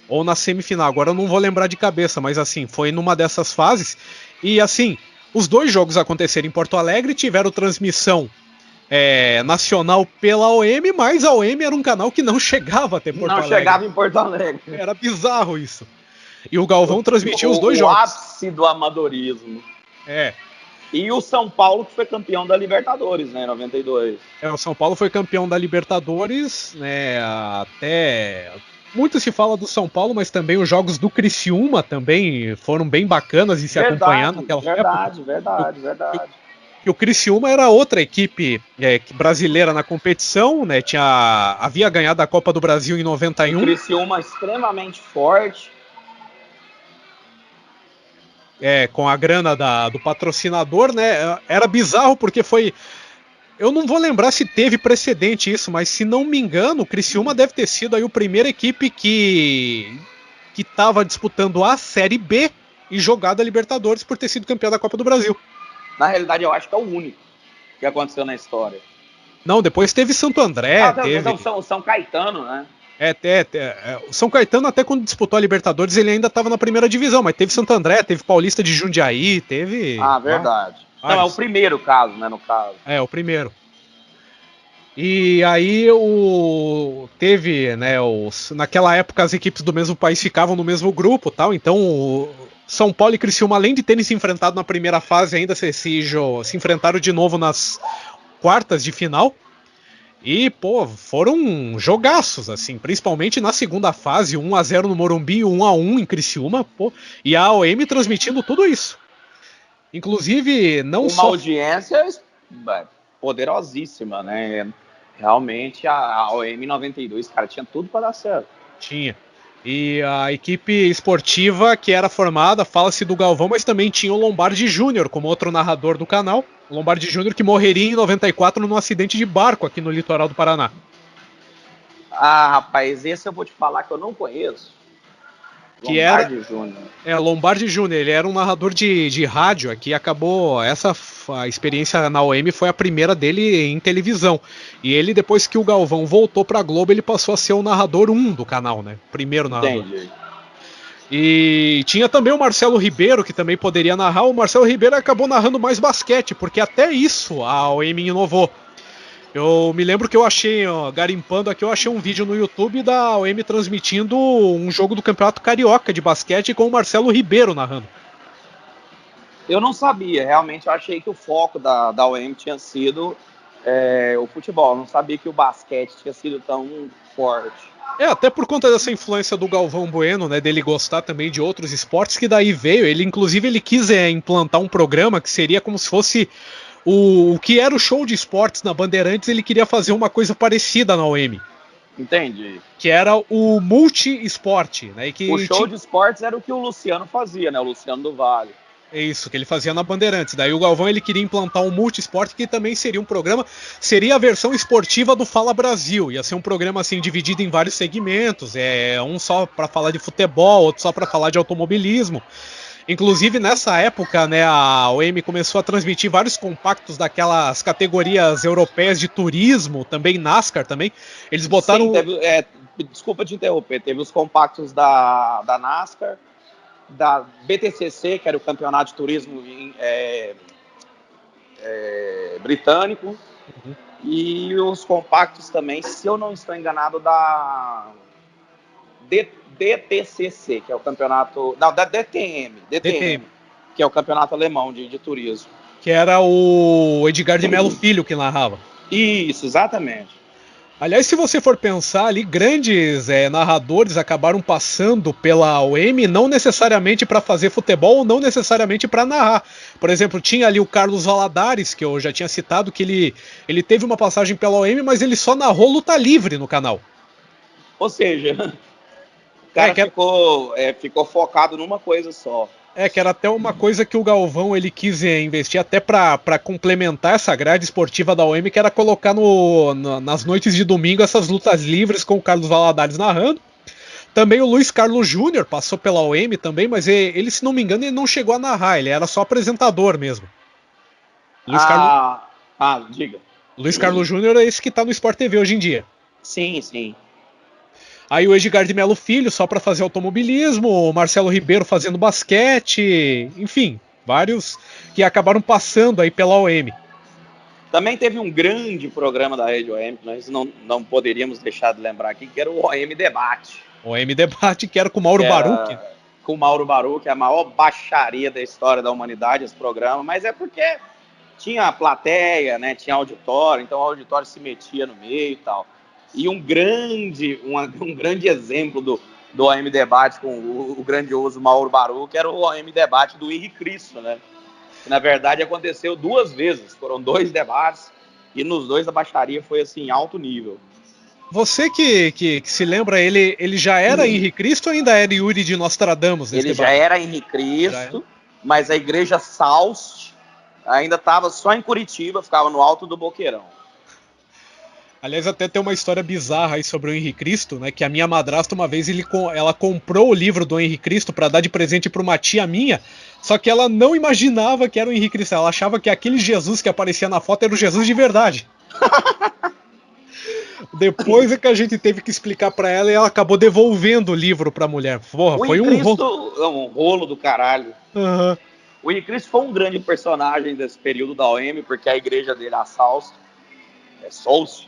Ou na semifinal, agora eu não vou lembrar de cabeça, mas assim, foi numa dessas fases. E assim... Os 2 jogos aconteceram em Porto Alegre, tiveram transmissão nacional pela OM, mas a OM era um canal que não chegava até Porto Alegre. Não chegava em Porto Alegre. Era bizarro isso. E o Galvão transmitiu os dois O jogos. ápice do amadorismo. E o São Paulo, que foi campeão da Libertadores, né, em 92. O São Paulo foi campeão da Libertadores, né, até... Muito se fala do São Paulo, mas também os jogos do Criciúma também foram bem bacanas de se acompanhar naquela época. Verdade. E o Criciúma era outra equipe brasileira na competição, né, havia ganhado a Copa do Brasil em 91. O Criciúma extremamente forte. Com a grana do patrocinador, né? Era bizarro porque foi... Eu não vou lembrar se teve precedente isso, mas se não me engano, o Criciúma deve ter sido aí a primeira equipe que estava disputando a Série B e jogado a Libertadores por ter sido campeão da Copa do Brasil. Na realidade, eu acho que é o único que aconteceu na história. Não, depois teve Santo André, teve... Então, São Caetano, né? O São Caetano, até quando disputou a Libertadores, ele ainda estava na primeira divisão, mas teve Santo André, teve Paulista de Jundiaí, teve... Verdade. Não, é o primeiro caso, né, no caso. O primeiro. E aí teve, né, naquela época as equipes do mesmo país ficavam no mesmo grupo, tal, então o São Paulo e Criciúma, além de terem se enfrentado na primeira fase, ainda se enfrentaram de novo nas quartas de final. E, foram jogaços, assim, principalmente na segunda fase, 1-0 no Morumbi, 1-1 em Criciúma, e a OM transmitindo tudo isso. Inclusive, uma audiência poderosíssima, né? Realmente, a OM 92, cara, tinha tudo para dar certo. Tinha. E a equipe esportiva que era formada, fala-se do Galvão, mas também tinha o Lombardi Júnior como outro narrador do canal. O Lombardi Júnior que morreria em 94 num acidente de barco aqui no litoral do Paraná. Rapaz, esse eu vou te falar que eu não conheço. Lombardi Júnior. Lombardi Júnior, ele era um narrador de rádio aqui, acabou, a experiência na OM foi a primeira dele em televisão. E ele, depois que o Galvão voltou pra Globo, ele passou a ser o narrador 1 do canal, né? Primeiro narrador. Entendi. E tinha também o Marcelo Ribeiro, que também poderia narrar. O Marcelo Ribeiro acabou narrando mais basquete, porque até isso a OM inovou. Eu me lembro que eu achei, garimpando aqui, eu achei um vídeo no YouTube da OM transmitindo um jogo do Campeonato Carioca de basquete com o Marcelo Ribeiro narrando. Eu não sabia, realmente eu achei que o foco da OM tinha sido o futebol. Eu não sabia que o basquete tinha sido tão forte. Até por conta dessa influência do Galvão Bueno, né, dele gostar também de outros esportes, que daí veio. Inclusive, ele quis implantar um programa que seria como se fosse o que era o show de esportes na Bandeirantes. Ele queria fazer uma coisa parecida na OM. Entendi. Que era o multi-esporte, né? O show de esportes era o que o Luciano fazia, né? O Luciano do Vale. É isso, que ele fazia na Bandeirantes. Daí o Galvão, ele queria implantar um multi-esporte, que também seria um programa, seria a versão esportiva do Fala Brasil. Ia ser um programa assim dividido em vários segmentos, um só para falar de futebol, outro só para falar de automobilismo. Inclusive nessa época, né, a OM começou a transmitir vários compactos daquelas categorias europeias de turismo, também NASCAR também. Eles botaram... Sim, desculpa te interromper, teve os compactos da NASCAR, da BTCC, que era o campeonato de turismo britânico, e os compactos também, se eu não estou enganado, da DTCC, que é o campeonato... Não, da DTM, que é o campeonato alemão de turismo. Que era o Edgar de Melo Filho que narrava. Isso, exatamente. Aliás, se você for pensar ali, grandes narradores acabaram passando pela OM, não necessariamente para fazer futebol, ou não necessariamente para narrar. Por exemplo, tinha ali o Carlos Valadares, que eu já tinha citado, que ele teve uma passagem pela OM, mas ele só narrou luta livre no canal. Ou seja, o cara ficou focado numa coisa só. Que era até uma coisa que o Galvão ele quis investir até para complementar essa grade esportiva da OM, que era colocar nas noites de domingo essas lutas livres com o Carlos Valadares narrando. Também o Luiz Carlos Júnior passou pela OM também, mas ele, se não me engano, ele não chegou a narrar, ele era só apresentador mesmo. Diga. Luiz Carlos Júnior é esse que tá no Sport TV hoje em dia. Sim, sim. Aí o Edgar de Melo Filho só para fazer automobilismo, o Marcelo Ribeiro fazendo basquete, enfim, vários que acabaram passando aí pela OM. Também teve um grande programa da Rede OM, que nós não poderíamos deixar de lembrar aqui, que era o OM Debate. O OM Debate, que era com o Mauro Baruch. Com o Mauro Baruch, a maior baixaria da história da humanidade, esse programa, mas é porque tinha plateia, né, tinha auditório, então o auditório se metia no meio e tal. E um grande exemplo do OM Debate com o grandioso Mauro Baruch era o OM Debate do Henrique Cristo, né? Que, na verdade, aconteceu 2 vezes, foram 2 debates, e nos 2 a baixaria foi assim, alto nível. Você que se lembra, ele já era Henrique Cristo ou ainda era Yuri de Nostradamus? Ele já era Henrique Cristo, mas a igreja Saust ainda estava só em Curitiba, ficava no alto do Boqueirão. Aliás, até tem uma história bizarra aí sobre o Henrique Cristo, né? Que a minha madrasta, uma vez, ela comprou o livro do Henrique Cristo para dar de presente para uma tia minha, só que ela não imaginava que era o Henrique Cristo, ela achava que aquele Jesus que aparecia na foto era o Jesus de verdade. Depois é que a gente teve que explicar para ela e ela acabou devolvendo o livro para a mulher. Porra, foi um rolo. É um rolo do caralho. Uhum. O Henrique Cristo foi um grande personagem desse período da OM, porque a igreja dele, a Saust,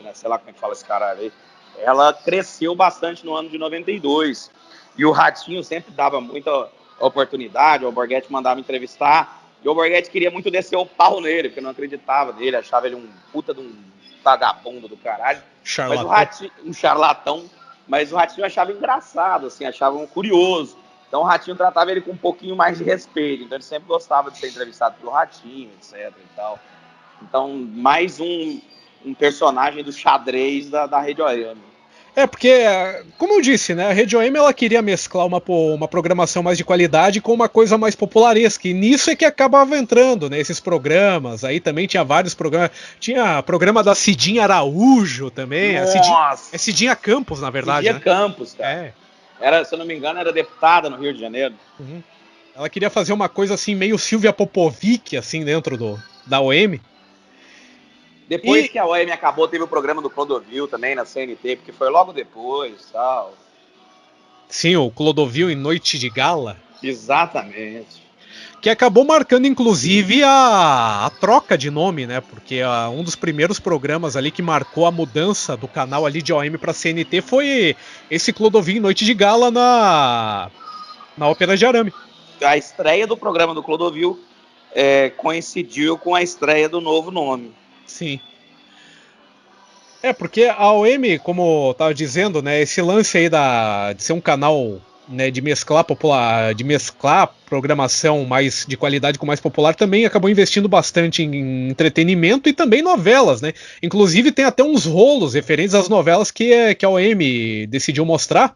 né? Sei lá como é que fala esse caralho aí. Ela cresceu bastante no ano de 92. E o Ratinho sempre dava muita oportunidade, o Alborguete mandava entrevistar, e o Alborguete queria muito descer o pau nele, porque não acreditava nele, achava ele um puta de um vagabundo do caralho. Charlatão. Mas o Ratinho, um charlatão, mas o Ratinho achava engraçado, assim, achava um curioso. Então o Ratinho tratava ele com um pouquinho mais de respeito, então ele sempre gostava de ser entrevistado pelo Ratinho, etc e tal. Então, mais um personagem do xadrez da Rede OM. Porque, como eu disse, né, a Rede OM ela queria mesclar uma programação mais de qualidade com uma coisa mais popularesca, e nisso é que acabava entrando, né, esses programas. Aí também tinha vários programas, tinha programa da Cidinha Araújo também. Nossa! Cidinha Campos, na verdade. Cidinha né? Campos, cara. Se eu não me engano, era deputada no Rio de Janeiro. Uhum. Ela queria fazer uma coisa assim, meio Silvia Popovic, assim, dentro da OM. Depois que a OM acabou, teve o programa do Clodovil também na CNT, porque foi logo depois, tal. Sim, o Clodovil em Noite de Gala. Exatamente. Que acabou marcando, inclusive, a troca de nome, né? Porque um dos primeiros programas ali que marcou a mudança do canal ali de OM para CNT foi esse Clodovil em Noite de Gala na Ópera de Arame. A estreia do programa do Clodovil coincidiu com a estreia do novo nome. Sim. Porque a OM, como eu tava dizendo, né, esse lance aí de ser um canal, né, de mesclar programação mais de qualidade com mais popular, também acabou investindo bastante em entretenimento e também novelas, né? Inclusive tem até uns rolos referentes às novelas que a OM decidiu mostrar,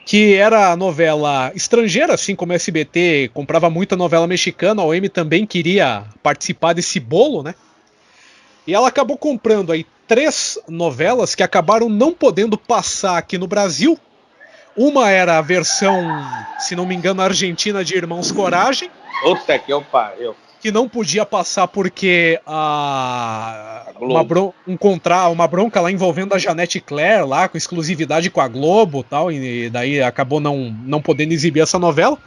que era a novela estrangeira, assim como a SBT comprava muita novela mexicana, a OM também queria participar desse bolo, né? E ela acabou comprando aí 3 novelas que acabaram não podendo passar aqui no Brasil. Uma era a versão, se não me engano, argentina de Irmãos Coragem. Puta que eu pariu. Que não podia passar porque uma bronca lá envolvendo a Janete Claire, lá com exclusividade com a Globo e tal, e daí acabou não podendo exibir essa novela.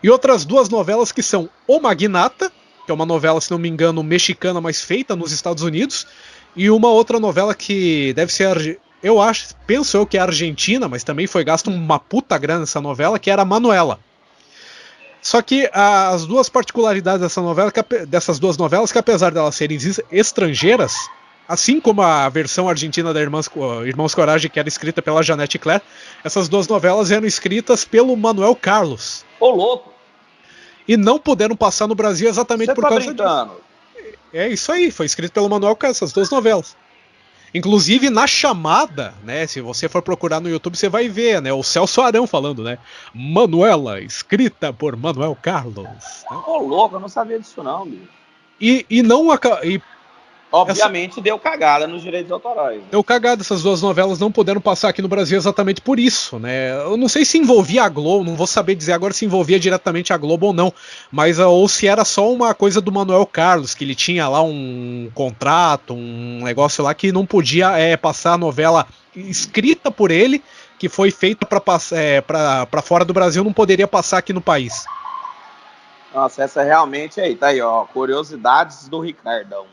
E outras 2 novelas que são O Magnata, que é uma novela, se não me engano, mexicana, mas feita nos Estados Unidos, e uma outra novela que deve ser, penso eu que é argentina, mas também foi gasto uma puta grana nessa novela, que era Manuela. Só que as 2 particularidades dessas 2 novelas, que apesar de elas serem estrangeiras, assim como a versão argentina da Irmãos Coragem, que era escrita pela Janete Claire, essas 2 novelas eram escritas pelo Manuel Carlos. Ô, louco! E não puderam passar no Brasil exatamente por causa brincando. disso. É isso aí, foi escrito pelo Manuel Carlos, essas 2 novelas. Inclusive na chamada, né, se você for procurar no YouTube, você vai ver, né, o Celso Arão falando, né, Manuela, escrita por Manuel Carlos. Né? Ô, louco, eu não sabia disso não, bicho. Obviamente deu cagada nos direitos autorais. Deu cagada, essas 2 novelas não puderam passar aqui no Brasil exatamente por isso, né? Eu não sei se envolvia a Globo, não vou saber dizer agora se envolvia diretamente a Globo ou não, mas ou se era só uma coisa do Manuel Carlos, que ele tinha lá um contrato, um negócio lá que não podia passar a novela escrita por ele, que foi feita para fora do Brasil, não poderia passar aqui no país. Nossa, essa realmente aí, tá aí, ó, curiosidades do Ricardão.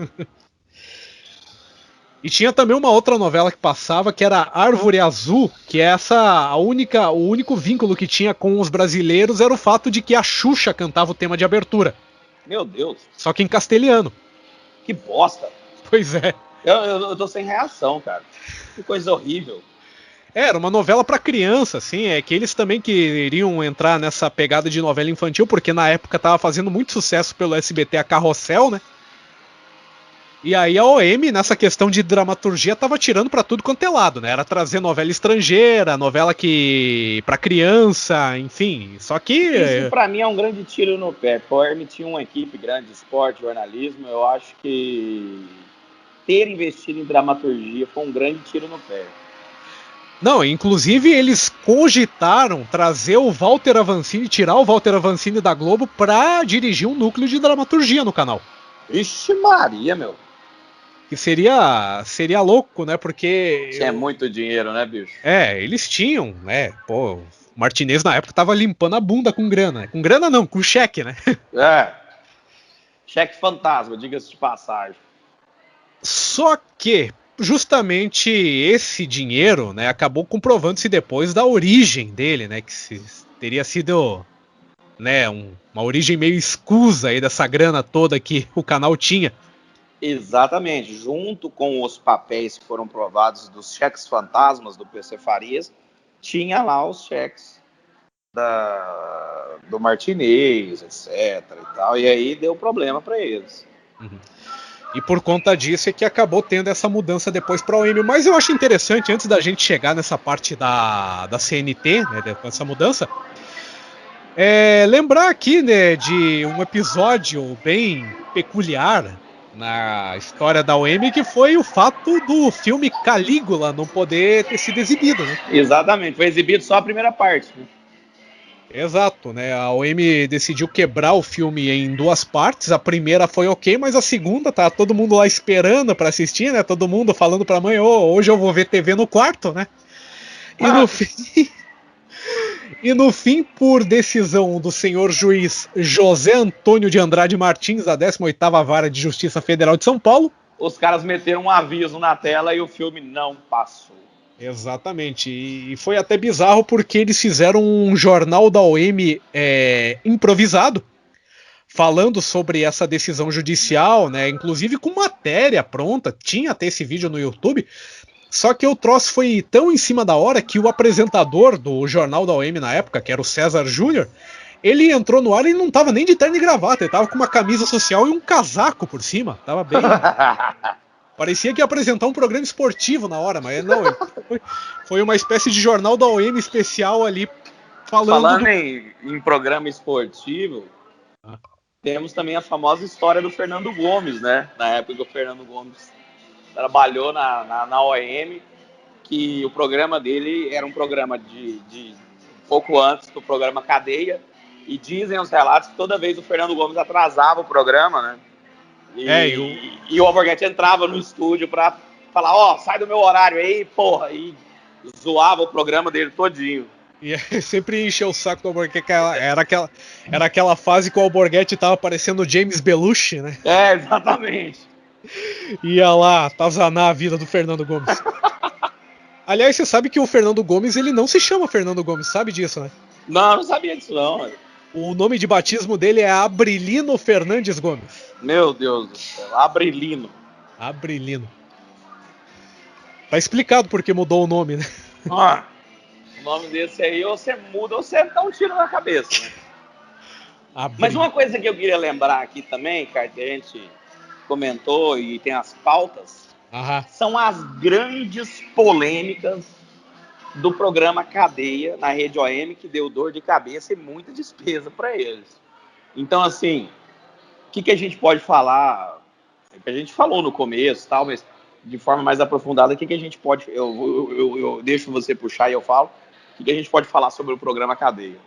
E tinha também uma outra novela que passava, que era Árvore Azul, que é o único vínculo que tinha com os brasileiros era o fato de que a Xuxa cantava o tema de abertura. Meu Deus. Só que em castelhano. Que bosta. Pois é. Eu tô sem reação, cara. Que coisa horrível. Era uma novela pra criança, assim, é que eles também queriam entrar nessa pegada de novela infantil, porque na época tava fazendo muito sucesso pelo SBT a Carrossel, né? E aí a OM, nessa questão de dramaturgia, tava tirando pra tudo quanto é lado, né? Era trazer novela estrangeira, novela que pra criança, enfim. Só que... Isso pra mim é um grande tiro no pé. A OM tinha uma equipe grande de esporte, jornalismo. Eu acho que ter investido em dramaturgia foi um grande tiro no pé. Não, inclusive eles cogitaram trazer o Walter Avancini, tirar o Walter Avancini da Globo pra dirigir um núcleo de dramaturgia no canal. Ixi Maria, meu. Que seria louco, né? Porque... Isso é muito dinheiro, né, bicho? Eles tinham, né? Pô, o Martinez na época tava limpando a bunda com grana. Com grana não, com cheque, né? Cheque fantasma, diga-se de passagem. Só que, justamente esse dinheiro, né, acabou comprovando-se depois da origem dele, né? Que teria sido, né, uma origem meio escusa aí dessa grana toda que o canal tinha. Exatamente, junto com os papéis que foram provados dos cheques fantasmas do PC Farias, tinha lá os cheques do Martinez, etc. e tal, e aí deu problema para eles. Uhum. E por conta disso é que acabou tendo essa mudança depois para a OM. Mas eu acho interessante, antes da gente chegar nessa parte da CNT, né, dessa mudança, lembrar aqui, né, de um episódio bem peculiar na história da OM, que foi o fato do filme Calígula não poder ter sido exibido, né? Exatamente, foi exibido só a primeira parte, né? Exato, né? A OM decidiu quebrar o filme em duas partes. A primeira foi ok, mas a segunda tá todo mundo lá esperando pra assistir, né? Todo mundo falando pra mãe, hoje eu vou ver TV no quarto, né? E no fim, por decisão do senhor juiz José Antônio de Andrade Martins, da 18ª Vara de Justiça Federal de São Paulo, os caras meteram um aviso na tela e o filme não passou. Exatamente, e foi até bizarro porque eles fizeram um jornal da OM improvisado, falando sobre essa decisão judicial, né? Inclusive com matéria pronta, tinha até esse vídeo no YouTube. Só que o troço foi tão em cima da hora que o apresentador do jornal da OM na época, que era o César Júnior, ele entrou no ar e não tava nem de terno e gravata, ele tava com uma camisa social e um casaco por cima, tava bem... Parecia que ia apresentar um programa esportivo na hora, mas não, foi uma espécie de jornal da OM especial ali, falando em programa esportivo, temos também a famosa história do Fernando Gomes, né? Na época que o Fernando Gomes trabalhou na OM, que o programa dele era um programa de pouco antes do programa Cadeia, e dizem os relatos que toda vez o Fernando Gomes atrasava o programa, né? E o Alborguete entrava no estúdio pra falar, sai do meu horário aí, porra, e zoava o programa dele todinho. E sempre encheu o saco do Alborguete, era aquela fase que o Alborguete tava parecendo o James Belushi, né? Exatamente. Ia lá atazanar a vida do Fernando Gomes. Aliás, você sabe que o Fernando Gomes, ele não se chama Fernando Gomes, sabe disso, né? Não sabia disso não, velho. O nome de batismo dele é Abrilino Fernandes Gomes. Meu Deus do céu, Abrilino. Tá explicado porque mudou o nome, né? O nome desse aí, ou você muda ou você dá um tiro na cabeça, né? Mas uma coisa que eu queria lembrar aqui também, cara, que a gente comentou e tem as pautas, são as grandes polêmicas do programa Cadeia na Rede OM, que deu dor de cabeça e muita despesa para eles. Então, assim, o que a gente pode falar? A gente falou no começo, tal, mas de forma mais aprofundada, o que a gente pode... Eu deixo você puxar e eu falo. O que a gente pode falar sobre o programa Cadeia?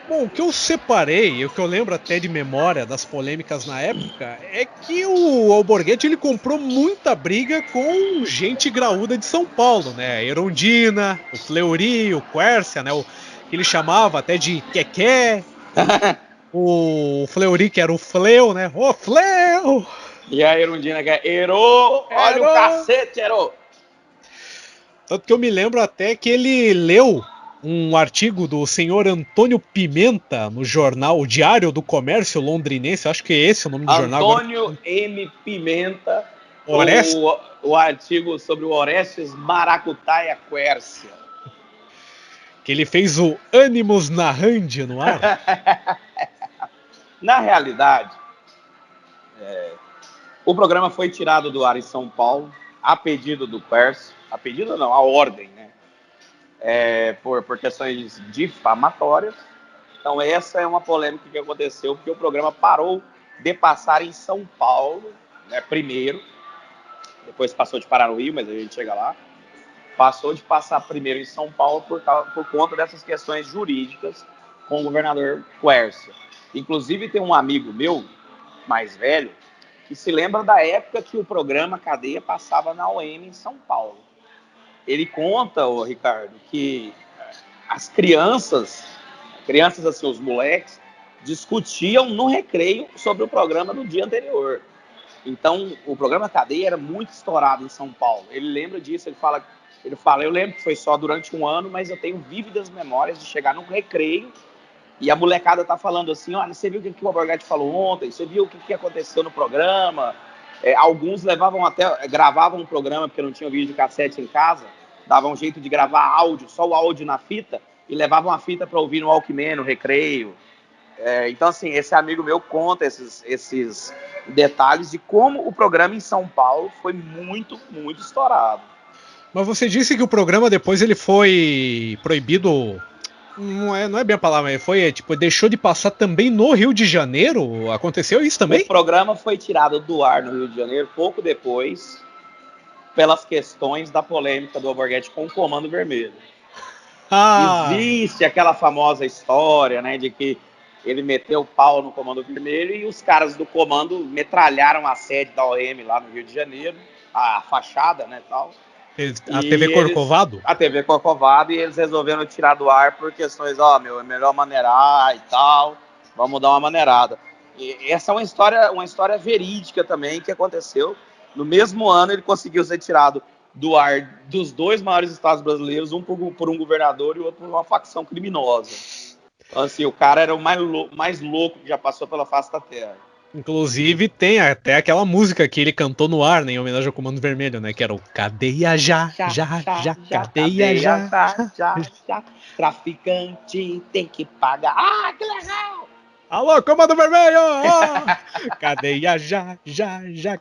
Bom, o que eu separei, e o que eu lembro até de memória das polêmicas na época, é que o Alborguete, ele comprou muita briga com gente graúda de São Paulo, né? A Erundina, o Fleury, o Quércia, né? Que ele chamava até de Quequé. O Fleury, que era o Fleu, né? Ô, Fleu! E a Erundina que é Herô, olha o cacete, Herô. Tanto que eu me lembro até que ele leu um artigo do senhor Antônio Pimenta no jornal O Diário do Comércio Londrinense, acho que é esse o nome do jornal agora. Antônio M. Pimenta, Orestes. o artigo sobre o Orestes Maracutaia Quércia. Que ele fez o Animus Narrandi no ar. Na realidade, o programa foi tirado do ar em São Paulo, a pedido do Quércio, a pedido não, a ordem, né? Por questões difamatórias. Então essa é uma polêmica que aconteceu, porque o programa parou de passar em São Paulo, né, primeiro, depois passou de parar no Rio, mas a gente chega lá, passou de passar primeiro em São Paulo por conta dessas questões jurídicas com o governador Quércio. Inclusive tem um amigo meu, mais velho, que se lembra da época que o programa Cadeia passava na OM em São Paulo. Ele conta, Ricardo, que as crianças assim, os moleques, discutiam no recreio sobre o programa do dia anterior. Então, o programa Cadeia era muito estourado em São Paulo. Ele lembra disso, ele fala, eu lembro que foi só durante um ano, mas eu tenho vívidas memórias de chegar no recreio e a molecada tá falando assim, olha, você viu o que o Alborguete falou ontem? Você viu o que aconteceu no programa? Alguns gravavam um programa porque não tinha vídeo cassete em casa, davam um jeito de gravar áudio, só o áudio na fita, e levavam a fita para ouvir no Walkman, no recreio. Então, assim, esse amigo meu conta esses detalhes de como o programa em São Paulo foi muito, muito estourado. Mas você disse que o programa depois ele foi proibido. Não é bem a palavra, deixou de passar também no Rio de Janeiro? Aconteceu isso também? O programa foi tirado do ar no Rio de Janeiro pouco depois, pelas questões da polêmica do Alborguete com o Comando Vermelho. Existe aquela famosa história, né, de que ele meteu o pau no Comando Vermelho e os caras do comando metralharam a sede da OM lá no Rio de Janeiro, a fachada, né, tal. A TV Corcovado? A TV Corcovado, e eles resolveram tirar do ar por questões, é melhor maneirar e tal, vamos dar uma maneirada. E essa é uma história verídica também que aconteceu. No mesmo ano ele conseguiu ser tirado do ar dos dois maiores estados brasileiros, um por um governador e o outro por uma facção criminosa. Então, assim, o cara era o mais louco que já passou pela face da terra. Inclusive tem até aquela música que ele cantou no ar, né, em homenagem ao Comando Vermelho, né, que era o Cadeia já, cadeia já. Traficante tem que pagar. Que legal! Alô, Comando Vermelho! Cadeia já,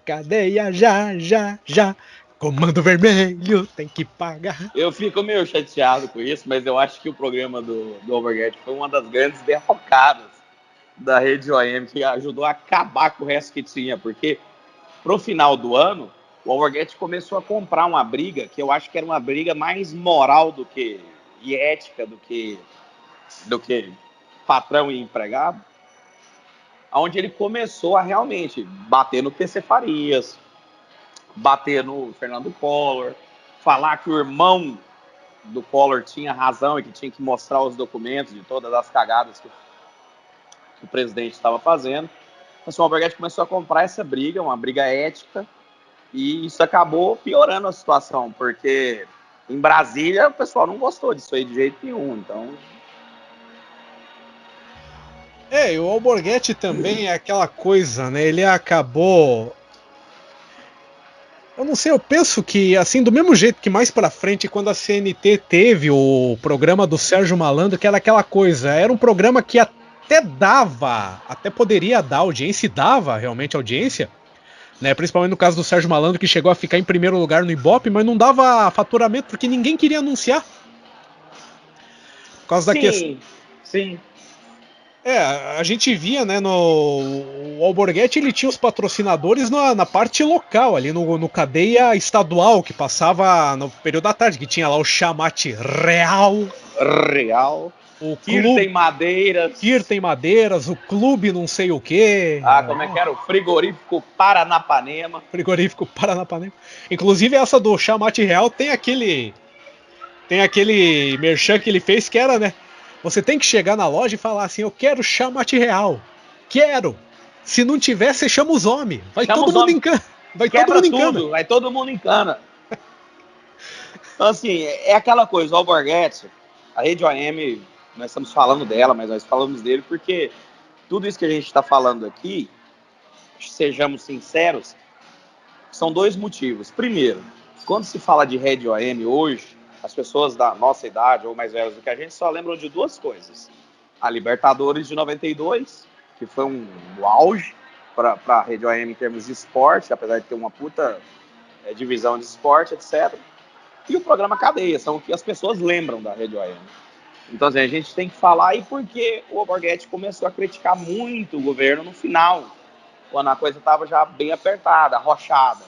cadeia já. Comando Vermelho tem que pagar. Eu fico meio chateado com isso, mas eu acho que o programa do Alborguete foi uma das grandes derrocadas da rede OM, que ajudou a acabar com o resto que tinha, porque pro final do ano, o Alborguete começou a comprar uma briga, que eu acho que era uma briga mais moral e ética do que patrão e empregado, onde ele começou a realmente bater no PC Farias, bater no Fernando Collor, falar que o irmão do Collor tinha razão e que tinha que mostrar os documentos de todas as cagadas que o presidente estava fazendo. Então, o Alborguete começou a comprar essa briga, uma briga ética, e isso acabou piorando a situação, porque em Brasília o pessoal não gostou disso aí de jeito nenhum, então... E o Alborguete também é aquela coisa, né, ele acabou... Eu não sei, eu penso que, assim, do mesmo jeito que mais pra frente, quando a CNT teve o programa do Sérgio Malandro, que era aquela coisa, era um programa que até poderia dar audiência, e dava realmente audiência, né? Principalmente no caso do Sérgio Malandro, que chegou a ficar em primeiro lugar no Ibope, mas não dava faturamento porque ninguém queria anunciar. Por causa da questão. Sim. A gente via, né, o Alborguete, ele tinha os patrocinadores na parte local, ali no Cadeia Estadual, que passava no período da tarde, que tinha lá o Chamate Real. O Kirten Madeiras, o Clube não sei o quê. Como é que era? O Frigorífico Paranapanema. Inclusive essa do Chamate Real tem aquele merchan que ele fez que era, né? Você tem que chegar na loja e falar assim, eu quero Chamate Real. Quero! Se não tiver, você chama os homens. Vai Chama todo os mundo homens. em cana. Vai todo Quebra mundo em cana. tudo, vai todo mundo em cana. Então, assim, é aquela coisa, o Alborguete, a Rede OM, nós estamos falando dela, mas nós falamos dele porque tudo isso que a gente está falando aqui, sejamos sinceros, são dois motivos. Primeiro, quando se fala de Rede OM hoje, as pessoas da nossa idade ou mais velhas do que a gente só lembram de duas coisas. A Libertadores de 92, que foi um auge para a Rede OM em termos de esporte, apesar de ter uma puta divisão de esporte, etc. E o programa Cadeia, são o que as pessoas lembram da Rede OM. Então, assim, a gente tem que falar aí porque o Alborguete começou a criticar muito o governo no final, quando a coisa estava já bem apertada, arrochada.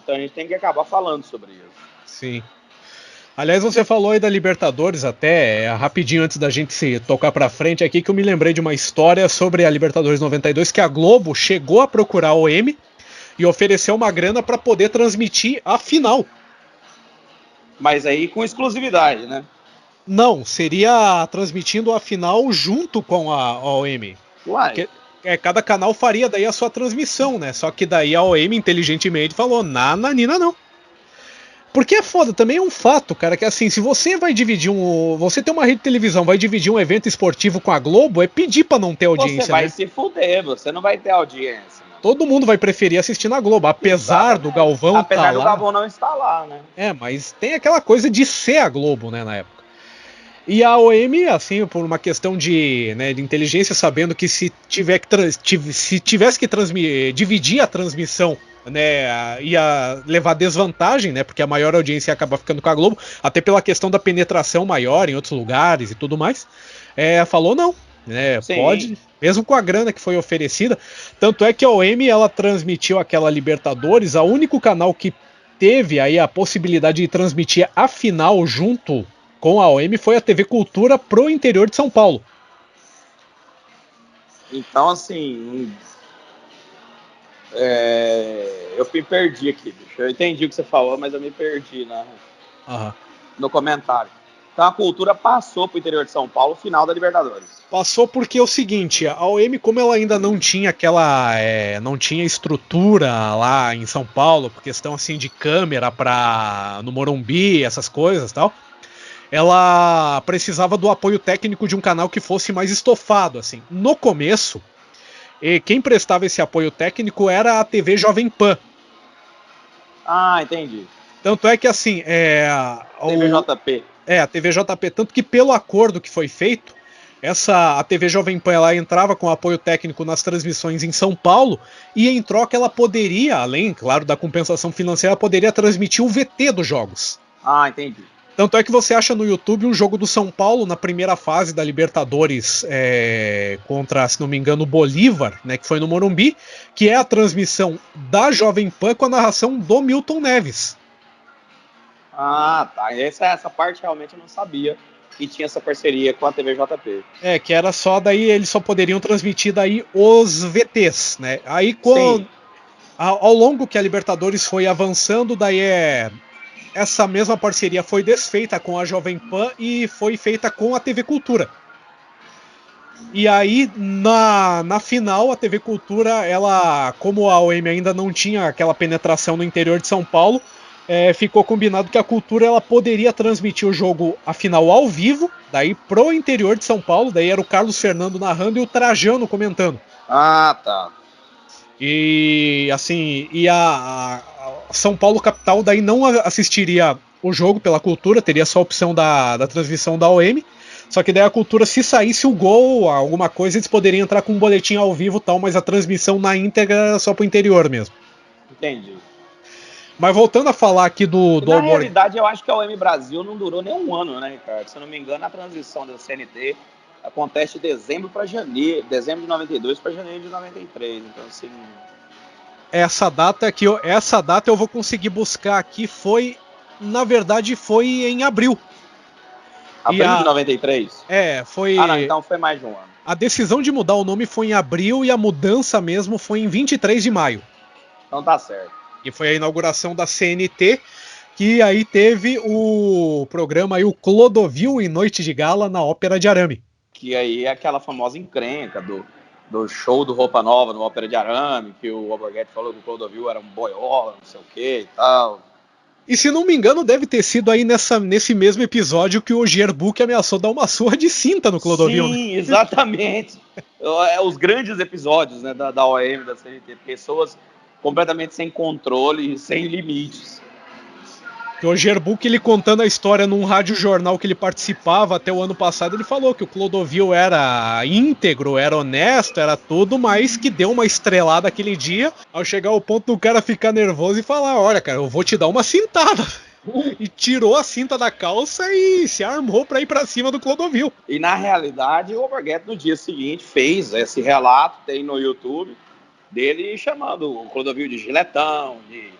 Então a gente tem que acabar falando sobre isso. Sim. Aliás, você falou aí da Libertadores até, rapidinho antes da gente se tocar pra frente aqui, que eu me lembrei de uma história sobre a Libertadores 92, que a Globo chegou a procurar a OM e ofereceu uma grana para poder transmitir a final. Mas aí com exclusividade, né? Não, seria transmitindo a final junto com a OM. Uai. Cada canal faria daí a sua transmissão, né? Só que daí a OM inteligentemente falou, nananina não. Porque é foda, também é um fato, cara, que assim, se você vai dividir você tem uma rede de televisão, vai dividir um evento esportivo com a Globo, é pedir pra não ter audiência, você vai, né? Se fuder, você não vai ter audiência. Mano. Todo mundo vai preferir assistir na Globo, apesar do Galvão apesar do lá. Galvão não estar lá, né? É, mas tem aquela coisa de ser a Globo, né, na época. E a OM, assim, por uma questão de inteligência, sabendo que se tivesse que dividir a transmissão, né, ia levar desvantagem, né, porque a maior audiência ia acabar ficando com a Globo, até pela questão da penetração maior em outros lugares e tudo mais, falou não, né, pode, mesmo com a grana que foi oferecida. Tanto é que a OM, ela transmitiu aquela Libertadores, o único canal que teve aí a possibilidade de transmitir a final junto com a OM foi a TV Cultura pro interior de São Paulo. Então, assim, eu me perdi aqui, bicho. Eu entendi o que você falou, mas eu me perdi no comentário. Então a Cultura passou pro interior de São Paulo, final da Libertadores. Passou porque é o seguinte, a OM, como ela ainda não tinha não tinha estrutura lá em São Paulo, por questão assim de câmera no Morumbi, essas coisas e tal, ela precisava do apoio técnico de um canal que fosse mais estofado, assim. No começo, quem prestava esse apoio técnico era a TV Jovem Pan. Ah, entendi. Tanto é que, assim, TVJP. A TVJP, tanto que pelo acordo que foi feito, a TV Jovem Pan, ela entrava com apoio técnico nas transmissões em São Paulo, e em troca ela poderia, além, claro, da compensação financeira, ela poderia transmitir o VT dos jogos. Ah, entendi. Tanto é que você acha no YouTube um jogo do São Paulo na primeira fase da Libertadores contra, se não me engano, o Bolívar, né, que foi no Morumbi, que é a transmissão da Jovem Pan com a narração do Milton Neves. Ah, tá. Essa parte realmente eu não sabia que tinha essa parceria com a TVJP. Que era só daí, eles só poderiam transmitir daí os VTs, né? Aí ao longo que a Libertadores foi avançando, daí essa mesma parceria foi desfeita com a Jovem Pan e foi feita com a TV Cultura. E aí, na final, a TV Cultura, ela, como a OM ainda não tinha aquela penetração no interior de São Paulo, ficou combinado que a Cultura ela poderia transmitir o jogo, a final, ao vivo, daí pro interior de São Paulo, daí era o Carlos Fernando narrando e o Trajano comentando. Ah, tá. E assim, a São Paulo capital daí não assistiria o jogo pela Cultura, teria só a opção da transmissão da OM, só que daí a Cultura, se saísse o gol, alguma coisa, eles poderiam entrar com um boletim ao vivo e tal, mas a transmissão na íntegra era só pro interior mesmo. Entendi. Mas voltando a falar aqui do Na realidade, eu acho que a OM Brasil não durou nem um ano, né, Ricardo? Se eu não me engano, a transição da CNT acontece de dezembro para janeiro, dezembro de 92 para janeiro de 93, então assim... Essa data eu vou conseguir buscar aqui, na verdade foi em abril. Abril de 93? Foi... Ah, não, então foi mais de um ano. A decisão de mudar o nome foi em abril e a mudança mesmo foi em 23 de maio. Então tá certo. E foi a inauguração da CNT, que aí teve o programa aí, o Clodovil em Noite de Gala na Ópera de Arame. Que aí é aquela famosa encrenca do show do Roupa Nova no Ópera de Arame, que o Alborguete falou que o Clodovil era um boiola, não sei o que e tal. E se não me engano, deve ter sido aí nesse mesmo episódio que o Gerbuck ameaçou dar uma surra de cinta no Clodovil. Sim, né? Exatamente. Os grandes episódios, né, da OM, da CNT. Pessoas completamente sem controle e sem limites. O Gerbuck, ele contando a história num rádio-jornal que ele participava até o ano passado, ele falou que o Clodovil era íntegro, era honesto, era tudo, mas que deu uma estrelada aquele dia, ao chegar ao ponto do cara ficar nervoso e falar, olha, cara, eu vou te dar uma cintada. E tirou a cinta da calça e se armou pra ir pra cima do Clodovil. E na realidade, o Alborguete no dia seguinte fez esse relato, tem no YouTube, dele chamando o Clodovil de giletão, de...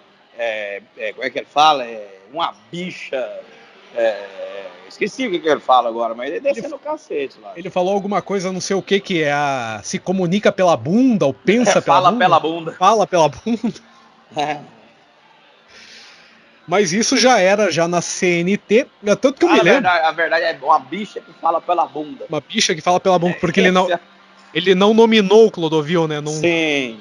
como é que ele fala? Uma bicha. Esqueci o que ele fala agora, mas ele descendo o cacete lá. Ele falou alguma coisa, não sei o que é se comunica pela bunda, ou pensa pela bunda. Fala pela bunda. Fala pela bunda. Mas isso já era na CNT, tanto que eu me lembro. A verdade é uma bicha que fala pela bunda. Uma bicha que fala pela bunda, porque ele não nominou o Clodovil, né? Não... Sim.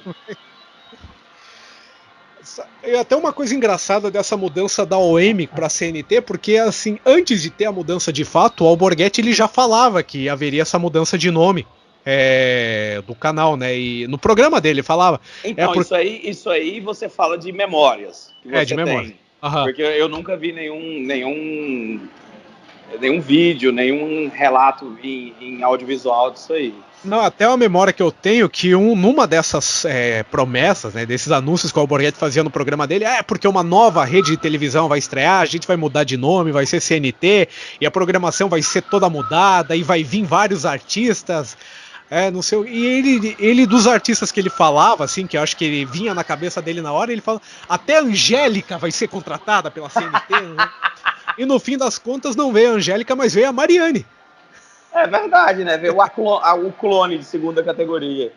E até uma coisa engraçada dessa mudança da OM para a CNT, porque assim, antes de ter a mudança de fato, o Alborguete ele já falava que haveria essa mudança de nome do canal, né? E no programa dele falava. Então, isso aí você fala de memórias que você de memória. tem. Uhum. Porque eu nunca vi nenhum vídeo, nenhum relato em audiovisual disso aí. Não, até uma memória que eu tenho que numa dessas promessas, né, desses anúncios que o Alborguete fazia no programa dele, porque uma nova rede de televisão vai estrear, a gente vai mudar de nome, vai ser CNT, e a programação vai ser toda mudada, e vai vir vários artistas, não sei, e ele dos artistas que ele falava, assim, que eu acho que ele vinha na cabeça dele na hora, ele fala, até a Angélica vai ser contratada pela CNT, né? E no fim das contas não veio a Angélica, mas veio a Mariane. É verdade, né? Veio o clone de segunda categoria.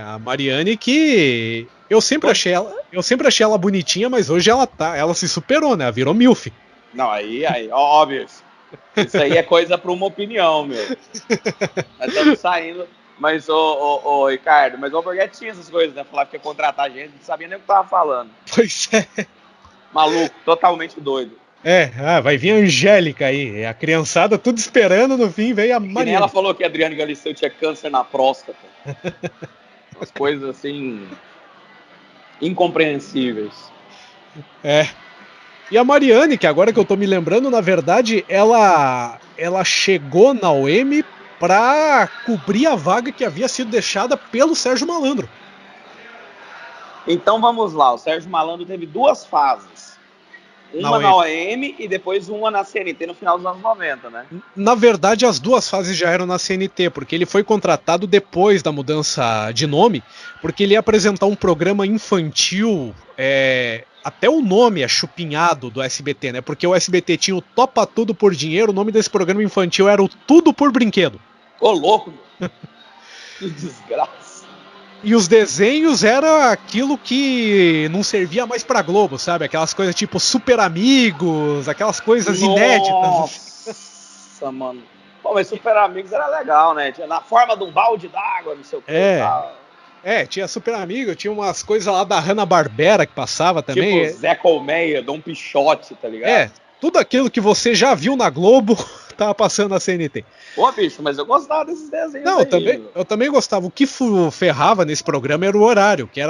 A Mariane que eu sempre achei ela bonitinha, mas hoje ela se superou, né? Ela virou milf. Não, aí, óbvio. Isso aí é coisa para uma opinião, meu. Nós estamos saindo, mas o Ricardo, mas o Alborguete tinha essas coisas, né? Falava que ia contratar a gente, não sabia nem o que tava falando. Pois é. Maluco, totalmente doido. Vai vir a Angélica aí, a criançada tudo esperando, no fim veio a Mariana. E nem ela falou que a Adriane Galisteu tinha câncer na próstata. As coisas assim, incompreensíveis. E a Mariane, que agora que eu tô me lembrando, na verdade, ela chegou na OM pra cobrir a vaga que havia sido deixada pelo Sérgio Malandro. Então vamos lá, o Sérgio Malandro teve duas fases. Uma na OM e depois uma na CNT no final dos anos 90, né? Na verdade, as duas fases já eram na CNT, porque ele foi contratado depois da mudança de nome, porque ele ia apresentar um programa infantil, até o nome é chupinhado do SBT, né? Porque o SBT tinha o Topa Tudo por Dinheiro, o nome desse programa infantil era o Tudo por Brinquedo. Ô, louco, meu. Que desgraça. E os desenhos era aquilo que não servia mais pra Globo, sabe? Aquelas coisas tipo Super Amigos, aquelas coisas inéditas. Nossa, mano. Pô, mas Super Amigos era legal, né? Tinha na forma de um balde d'água, não sei o que. Tinha Super Amigo, tinha umas coisas lá da Hanna-Barbera que passava também. Tipo Zé Colmeia, Dom Pichote, tá ligado? Tudo aquilo que você já viu na Globo tava passando na CNT. Pô, bicho, mas eu gostava desses desenhos. Não, eu também gostava. O que ferrava nesse programa era o horário, que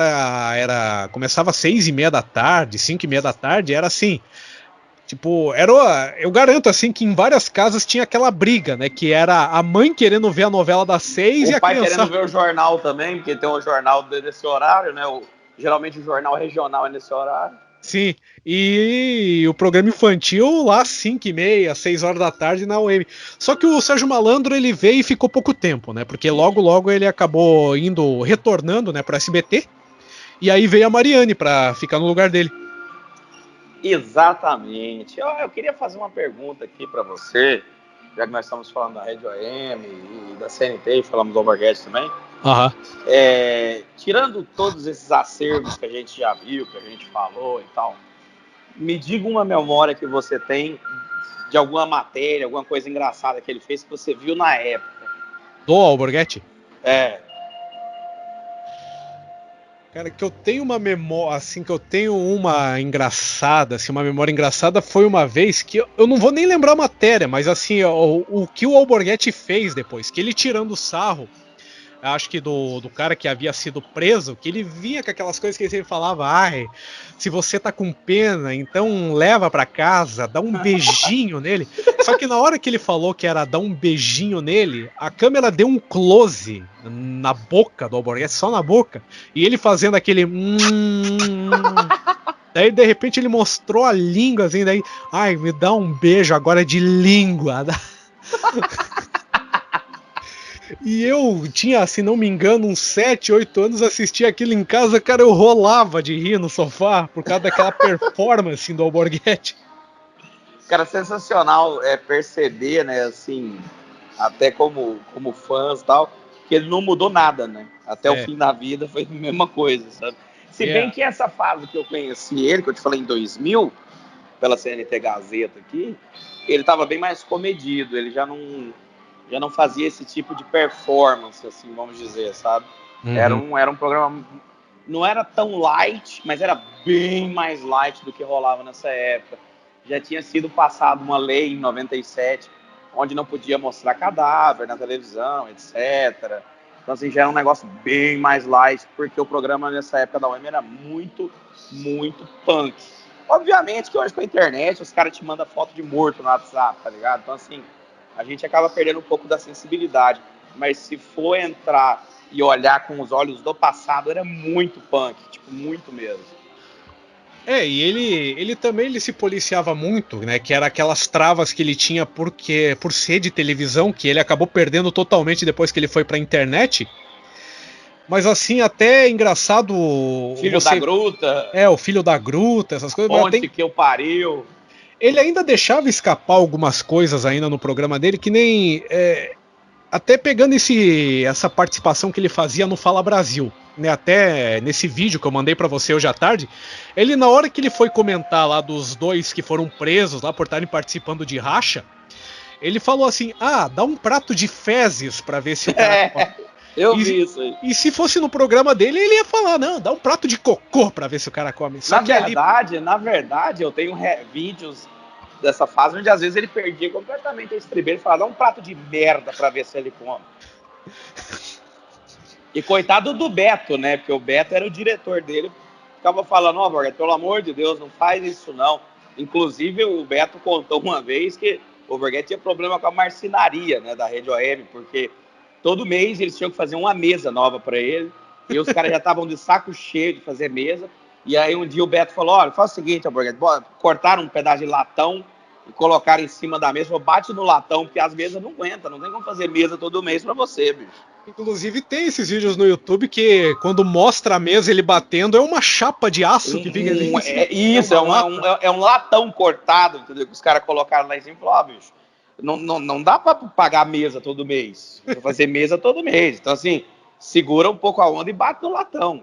começava às 6:30 da tarde, 5:30 da tarde, era assim. Tipo, eu garanto assim que em várias casas tinha aquela briga, né? Que era a mãe querendo ver a novela das 6 e a criança... O pai querendo ver o jornal também, porque tem um jornal desse horário, né? Geralmente o jornal regional é nesse horário. Sim, e o programa infantil lá 5:30, 6 horas da tarde na UEM. Só que o Sérgio Malandro ele veio e ficou pouco tempo, né? Porque logo ele acabou retornando, né, para SBT. E aí veio a Mariane para ficar no lugar dele. Exatamente. Eu queria fazer uma pergunta aqui para você, já que nós estamos falando da Rede OM e da CNT e falamos do Alborguete também. Uhum. Tirando todos esses acervos que a gente já viu, que a gente falou e tal, me diga uma memória que você tem de alguma matéria, alguma coisa engraçada que ele fez que você viu na época. Do Alborguete? Cara, que eu tenho uma memória, assim, que eu tenho uma engraçada, assim, uma memória engraçada foi uma vez que eu não vou nem lembrar a matéria, mas assim, o que o Alborguete fez depois, que ele tirando sarro, acho que do cara que havia sido preso, que ele vinha com aquelas coisas que ele sempre falava, ai, se você tá com pena, então leva pra casa, dá um beijinho nele. Só que na hora que ele falou que era dar um beijinho nele, a câmera deu um close na boca do Alborguete, só na boca, e ele fazendo aquele daí de repente ele mostrou a língua assim, daí, ai, me dá um beijo agora de língua. E eu tinha, se não me engano, uns 7, 8 anos, assistia aquilo em casa, cara, eu rolava de rir no sofá por causa daquela performance do Alborguete. Cara, sensacional perceber, né, assim, até como fãs e tal, que ele não mudou nada, né? Até o fim da vida foi a mesma coisa, sabe? Se bem que essa fase que eu conheci ele, que eu te falei em 2000, pela CNT Gazeta aqui, ele tava bem mais comedido, ele já não fazia esse tipo de performance, assim, vamos dizer, sabe? Uhum. Era um programa, não era tão light, mas era bem mais light do que rolava nessa época. Já tinha sido passada uma lei em 97, onde não podia mostrar cadáver na televisão, etc. Então, assim, já era um negócio bem mais light, porque o programa nessa época da UEM era muito, muito punk. Obviamente que hoje com a internet, os caras te mandam foto de morto no WhatsApp, tá ligado? Então, assim, a gente acaba perdendo um pouco da sensibilidade. Mas se for entrar e olhar com os olhos do passado, era muito punk, tipo, muito mesmo. E ele também ele se policiava muito, né? Que era aquelas travas que ele tinha por ser de televisão, que ele acabou perdendo totalmente depois que ele foi pra internet. Mas assim, até é engraçado. Filho da Gruta. O Filho da Gruta, essas coisas. Ponte que eu pariu. Ele ainda deixava escapar algumas coisas ainda no programa dele, que nem. Até pegando essa participação que ele fazia no Fala Brasil, né? Até nesse vídeo que eu mandei pra você hoje à tarde, ele, na hora que ele foi comentar lá dos dois que foram presos lá por estarem participando de racha, ele falou assim: dá um prato de fezes pra ver se o cara... Eu vi isso aí. E se fosse no programa dele, ele ia falar: não, dá um prato de cocô pra ver se o cara come. Na verdade, eu tenho vídeos dessa fase onde às vezes ele perdia completamente a estribeira e falava: dá um prato de merda pra ver se ele come. E coitado do Beto, né? Porque o Beto era o diretor dele, ficava falando: Alborguete, pelo amor de Deus, não faz isso não. Inclusive o Beto contou uma vez que o Alborguete tinha problema com a marcenaria, né, da Rede OM, porque todo mês eles tinham que fazer uma mesa nova pra ele, e os caras já estavam de saco cheio de fazer mesa. E aí um dia o Beto falou: olha, faz o seguinte, Alborguete, cortaram um pedaço de latão e colocaram em cima da mesa, bate no latão, porque as mesas não aguentam, não tem como fazer mesa todo mês pra você, bicho. Inclusive tem esses vídeos no YouTube que quando mostra a mesa ele batendo, é uma chapa de aço que fica ali. É um latão cortado, entendeu? Que os caras colocaram lá em cima e falaram: bicho, não dá pra pagar mesa todo mês, pra fazer mesa todo mês. Então assim, segura um pouco a onda e bate no latão.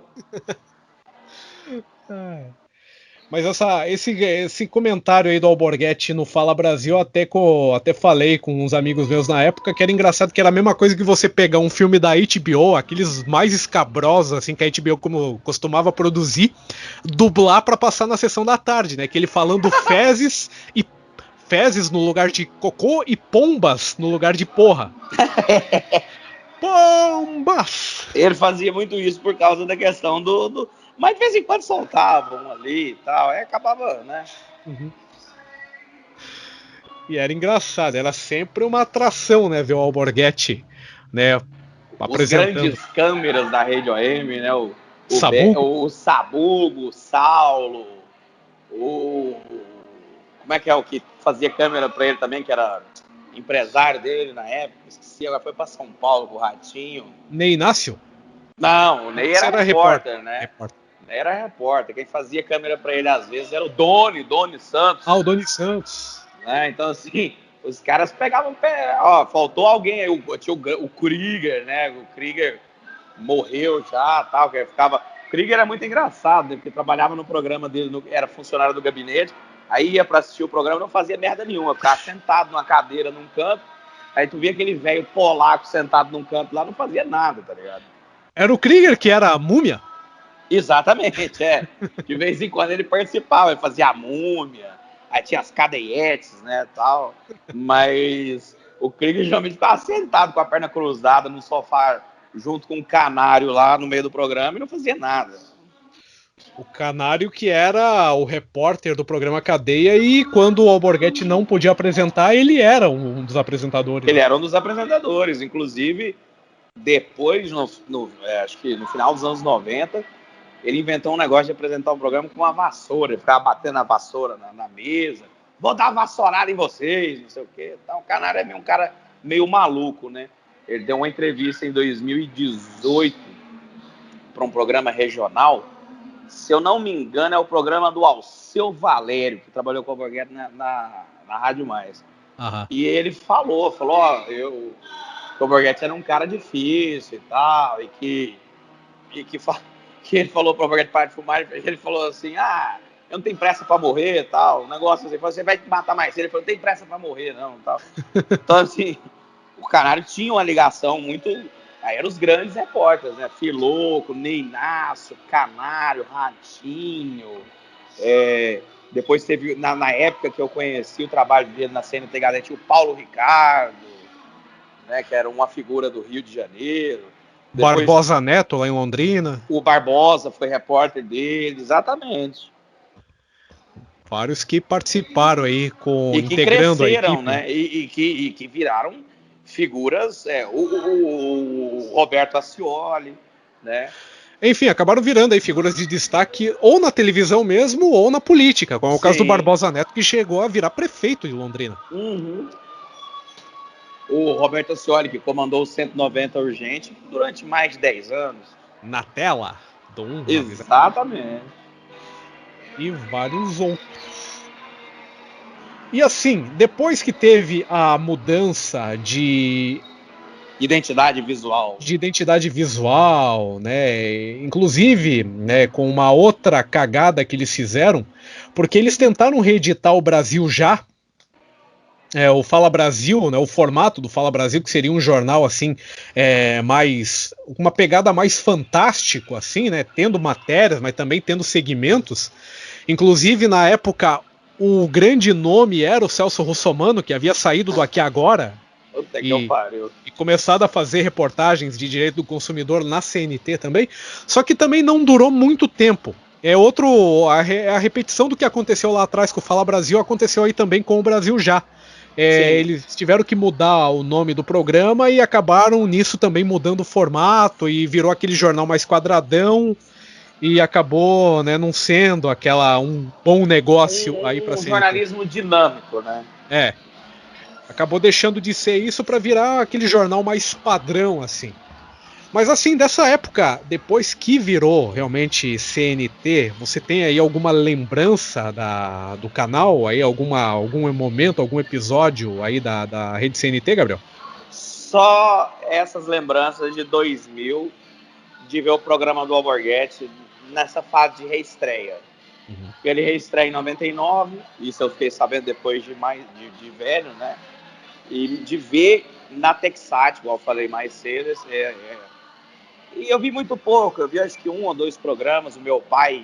Mas esse comentário aí do Alborguete no Fala Brasil, até falei com uns amigos meus na época, que era engraçado, que era a mesma coisa que você pegar um filme da HBO, aqueles mais escabrosos, assim, que a HBO como costumava produzir, dublar pra passar na sessão da tarde, né? Que ele falando fezes no lugar de cocô e pombas no lugar de porra. Pombas! Ele fazia muito isso por causa da questão do... Mas de vez em quando soltavam ali e tal, aí acabava, né? Uhum. E era engraçado, era sempre uma atração, né, ver o Alborguete, né, apresentando. Os grandes câmeras da Rede OM, né, o Sabugo, o Saulo, como é que é o que fazia câmera pra ele também, que era empresário dele na época, esqueci, agora foi pra São Paulo com o Ratinho. Ney Inácio? Não, o Ney era repórter, né? Repórter. Era repórter. Quem fazia câmera pra ele às vezes era o Doni Santos. O Doni Santos. Então, assim, os caras pegavam pé. Ó, faltou alguém aí. Tinha o Krieger, né? O Krieger morreu já, tal. Que ficava... O Krieger era muito engraçado, né? Porque trabalhava no programa dele, era funcionário do gabinete. Aí ia pra assistir o programa, não fazia merda nenhuma. Ficava sentado numa cadeira num canto. Aí tu via aquele velho polaco sentado num canto lá, não fazia nada, tá ligado? Era o Krieger que era a múmia? Exatamente, é. De vez em quando ele participava, ele fazia a múmia, aí tinha as cadeietes, né, tal. Mas o Krieger geralmente ficava sentado com a perna cruzada no sofá, junto com um canário lá no meio do programa e não fazia nada. O Canário que era o repórter do programa Cadeia e quando o Alborguete não podia apresentar, ele era um dos apresentadores. Ele era um dos apresentadores, inclusive depois, acho que no final dos anos 90, ele inventou um negócio de apresentar um programa com uma vassoura, ele ficava batendo a vassoura na mesa, vou dar uma vassourada em vocês, não sei o quê. Então o Canário é um cara meio maluco, né? Ele deu uma entrevista em 2018 para um programa regional. Se eu não me engano, é o programa do Alceu Valério, que trabalhou com o Alborguete na Rádio Mais. Aham. E ele falou, que o Alborguete era um cara difícil e tal, e que ele falou para o Alborguete parar de fumar, ele falou assim, eu não tenho pressa para morrer e tal, um negócio assim, você vai te matar mais cedo, ele falou, não tem pressa para morrer não, tal. Então assim, o Canário tinha uma ligação muito... Aí eram os grandes repórteres, né? Filoco, Neinaço, Canário, Ratinho. Depois teve, na época que eu conheci o trabalho dele na CNT Gazeta, o Paulo Ricardo, né? Que era uma figura do Rio de Janeiro. Depois, Barbosa Neto, lá em Londrina. O Barbosa foi repórter dele, exatamente. Vários que participaram aí, e que integrando cresceram, a equipe. Né? E que viraram figuras, o Roberto Ascioli, né? Enfim, acabaram virando aí figuras de destaque ou na televisão mesmo ou na política, como é o caso do Barbosa Neto, que chegou a virar prefeito de Londrina. Uhum. O Roberto Ascioli, que comandou o 190 Urgente durante mais de 10 anos. Na tela do Exatamente. E vários outros. E assim, depois que teve a mudança de identidade visual, né? Inclusive, né, com uma outra cagada que eles fizeram, porque eles tentaram reeditar o Brasil Já, o Fala Brasil, né, o formato do Fala Brasil, que seria um jornal assim, mais uma pegada mais fantástico, assim, né, tendo matérias, mas também tendo segmentos. Inclusive na época o grande nome era o Celso Russomano, que havia saído do Aqui Agora e começado a fazer reportagens de direito do consumidor na CNT também, só que também não durou muito tempo. A repetição do que aconteceu lá atrás com o Fala Brasil aconteceu aí também com o Brasil Já. Eles tiveram que mudar o nome do programa e acabaram nisso também mudando o formato e virou aquele jornal mais quadradão e acabou, né, não sendo um bom negócio aí para ser. Um jornalismo dinâmico, né? Acabou deixando de ser isso para virar aquele jornal mais padrão, assim. Mas assim, dessa época, depois que virou realmente CNT, você tem aí alguma lembrança do canal? Aí algum momento, algum episódio aí da rede CNT, Gabriel? Só essas lembranças de 2000, de ver o programa do Alborguete nessa fase de reestreia. Uhum. Ele reestreia em 99, isso eu fiquei sabendo depois de velho, né? E de ver na Texat, igual eu falei mais cedo, e eu vi muito pouco, eu vi acho que 1 ou 2 programas, o meu pai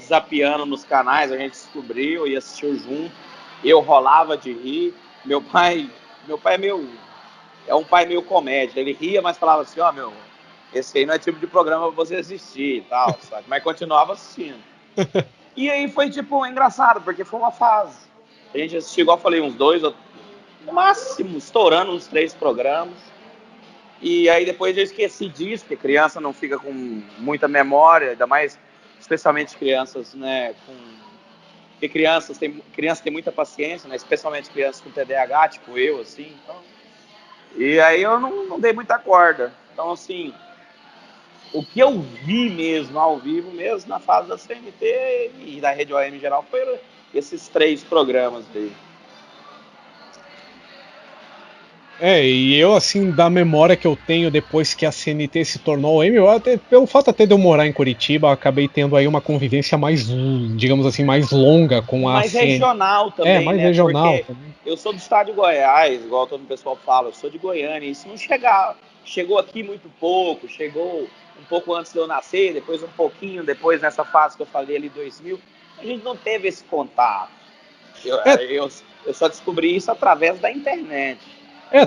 zapeando nos canais, a gente descobriu e assistiu junto, eu rolava de rir, meu pai é um pai meio comédia, ele ria, mas falava assim, esse aí não é tipo de programa pra você assistir e tal, sabe? Mas continuava assistindo. E aí foi engraçado, porque foi uma fase, a gente assistiu, igual eu falei, uns 2, no máximo, estourando uns 3 programas. E aí depois eu esqueci disso, porque criança não fica com muita memória, ainda mais, especialmente crianças, né, porque crianças têm muita paciência, né, especialmente crianças com TDAH, tipo eu, assim, então. E aí eu não dei muita corda. Então, assim, o que eu vi mesmo, ao vivo mesmo, na fase da CNT e da Rede OM em geral, foram esses 3 programas dele. E eu, assim, da memória que eu tenho depois que a CNT se tornou OM, pelo fato até de eu morar em Curitiba, eu acabei tendo aí uma convivência mais, digamos assim, mais longa com a mais regional também, mais né? regional. Porque eu sou do estado de Goiás, igual todo o pessoal fala, eu sou de Goiânia, isso não chegou aqui muito pouco, chegou um pouco antes de eu nascer, depois um pouquinho, depois nessa fase que eu falei ali, 2000, a gente não teve esse contato. Eu só descobri isso através da internet.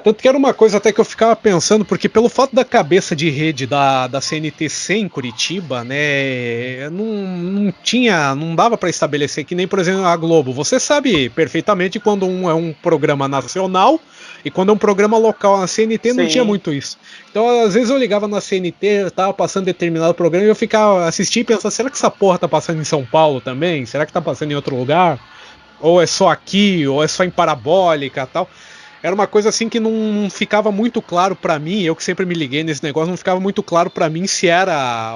Tanto que era uma coisa até que eu ficava pensando, porque pelo fato da cabeça de rede da CNT ser em Curitiba, né, não dava para estabelecer, que nem, por exemplo, a Globo. Você sabe perfeitamente quando é um programa nacional e quando é um programa local. Na CNT não tinha muito isso. Então, às vezes eu ligava na CNT, tava passando determinado programa e eu ficava assistindo e pensando, será que essa porra tá passando em São Paulo também? Será que tá passando em outro lugar? Ou é só aqui, ou é só em parabólica e tal. Era uma coisa assim que não ficava muito claro pra mim, eu que sempre me liguei nesse negócio, não ficava muito claro pra mim se era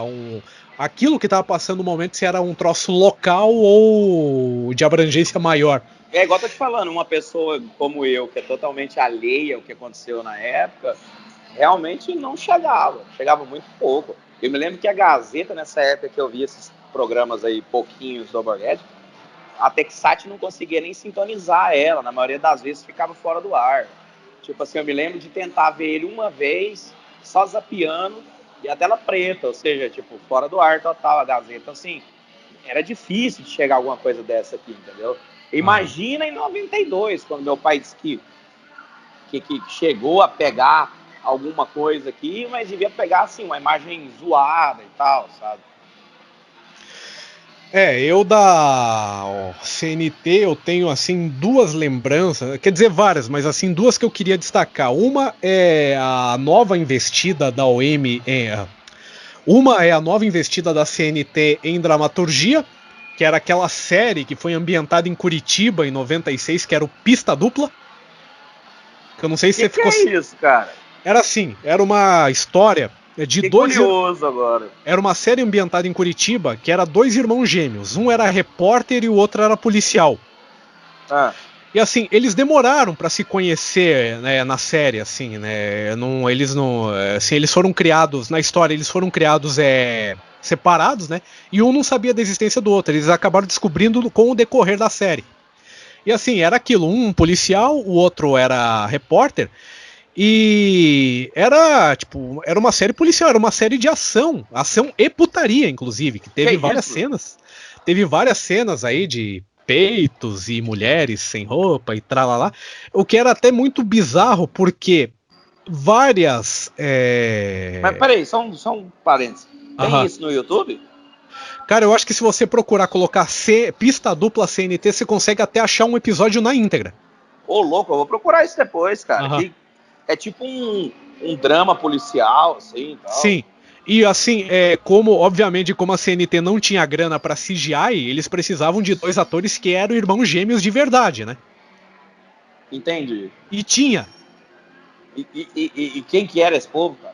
aquilo que tava passando no momento, se era um troço local ou de abrangência maior. É igual eu tô te falando, uma pessoa como eu, que é totalmente alheia ao que aconteceu na época, realmente não chegava muito pouco. Eu me lembro que a Gazeta, nessa época que eu via esses programas aí, pouquinhos do Alborguete, a Texat não conseguia nem sintonizar ela, na maioria das vezes ficava fora do ar. Tipo assim, eu me lembro de tentar ver ele uma vez, só zapeando, e a tela preta, ou seja, tipo, fora do ar total a Gazeta. Então, assim, era difícil de chegar alguma coisa dessa aqui, entendeu? Imagina em 92, quando meu pai disse que chegou a pegar alguma coisa aqui, mas devia pegar, assim, uma imagem zoada e tal, sabe? Eu da CNT eu tenho assim duas lembranças, quer dizer várias, mas assim duas que eu queria destacar. Uma é a nova investida da OM, uma é a nova investida da CNT em dramaturgia, que era aquela série que foi ambientada em Curitiba em 96, que era o Pista Dupla. Que eu não sei se você ficou. Que é isso, cara? Era assim, era uma história de curioso agora. Era uma série ambientada em Curitiba que era dois irmãos gêmeos. Um era repórter e o outro era policial. E assim, eles demoraram para se conhecer, né, na série, assim, né? Eles foram criados na história, eles foram criados separados, né? E um não sabia da existência do outro. Eles acabaram descobrindo com o decorrer da série. E assim, era aquilo, um policial, o outro era repórter. E era uma série policial, era uma série de ação e putaria, inclusive, que teve várias cenas. Teve várias cenas aí de peitos e mulheres sem roupa e tralalá. O que era até muito bizarro, porque várias. Mas peraí, só um parênteses. Tem isso no YouTube? Cara, eu acho que se você procurar colocar Pista Dupla CNT, você consegue até achar um episódio na íntegra. Ô, louco, eu vou procurar isso depois, cara. É tipo um drama policial, assim, e tal. Sim. E assim, obviamente, como a CNT não tinha grana pra CGI, eles precisavam de dois atores que eram irmãos gêmeos de verdade, né? Entendi. E tinha. E quem que era esse povo, cara?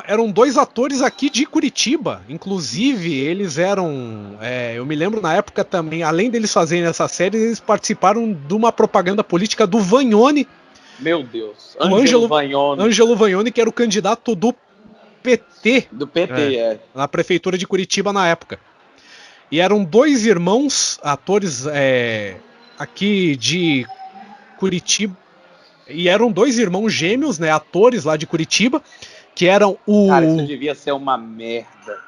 Eram dois atores aqui de Curitiba. Inclusive, eles eram. Eu me lembro na época também, além deles fazerem essa série, eles participaram de uma propaganda política do Vagnoni. Meu Deus. Ângelo Vagnoni, que era o candidato do PT. Do PT, na prefeitura de Curitiba na época. E eram dois irmãos, atores aqui de Curitiba. E eram dois irmãos gêmeos, né, atores lá de Curitiba, que eram o... Cara, isso devia ser uma merda.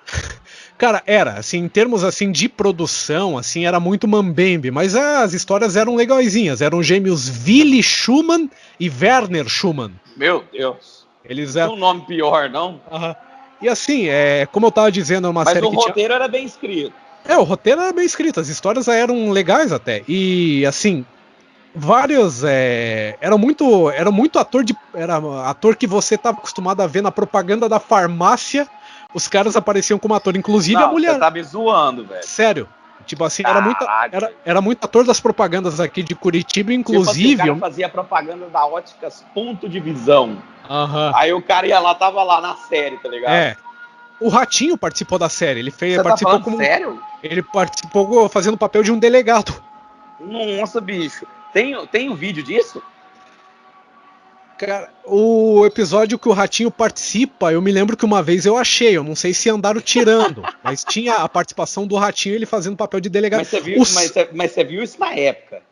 Cara, era, assim, em termos assim de produção, assim, era muito mambembe, mas as histórias eram legaisinhas, eram gêmeos Willy Schumann e Werner Schumann. Meu Deus. Eles eram... Não tem um nome pior, não? E assim, como eu tava dizendo, é uma série que Mas o roteiro era bem escrito. O roteiro era bem escrito, as histórias eram legais até, e assim... Vários era muito ator que você estava acostumado a ver na propaganda da farmácia. Os caras apareciam como ator, inclusive a mulher. Você tá me zoando, velho. Sério. Tipo assim, era muito ator das propagandas aqui de Curitiba, inclusive. Tipo assim, o cara fazia propaganda da Óticas Ponto de Visão. Aí o cara ia lá, tava lá na série, tá ligado? O Ratinho participou da série. Ele Você participou tá falando sério? Ele participou fazendo o papel de um delegado. Nossa, bicho. Tem um vídeo disso? Cara, o episódio que o Ratinho participa, eu me lembro que uma vez eu achei, eu não sei se andaram tirando, mas tinha a participação do Ratinho, ele fazendo o papel de delegado. Mas você viu isso na época?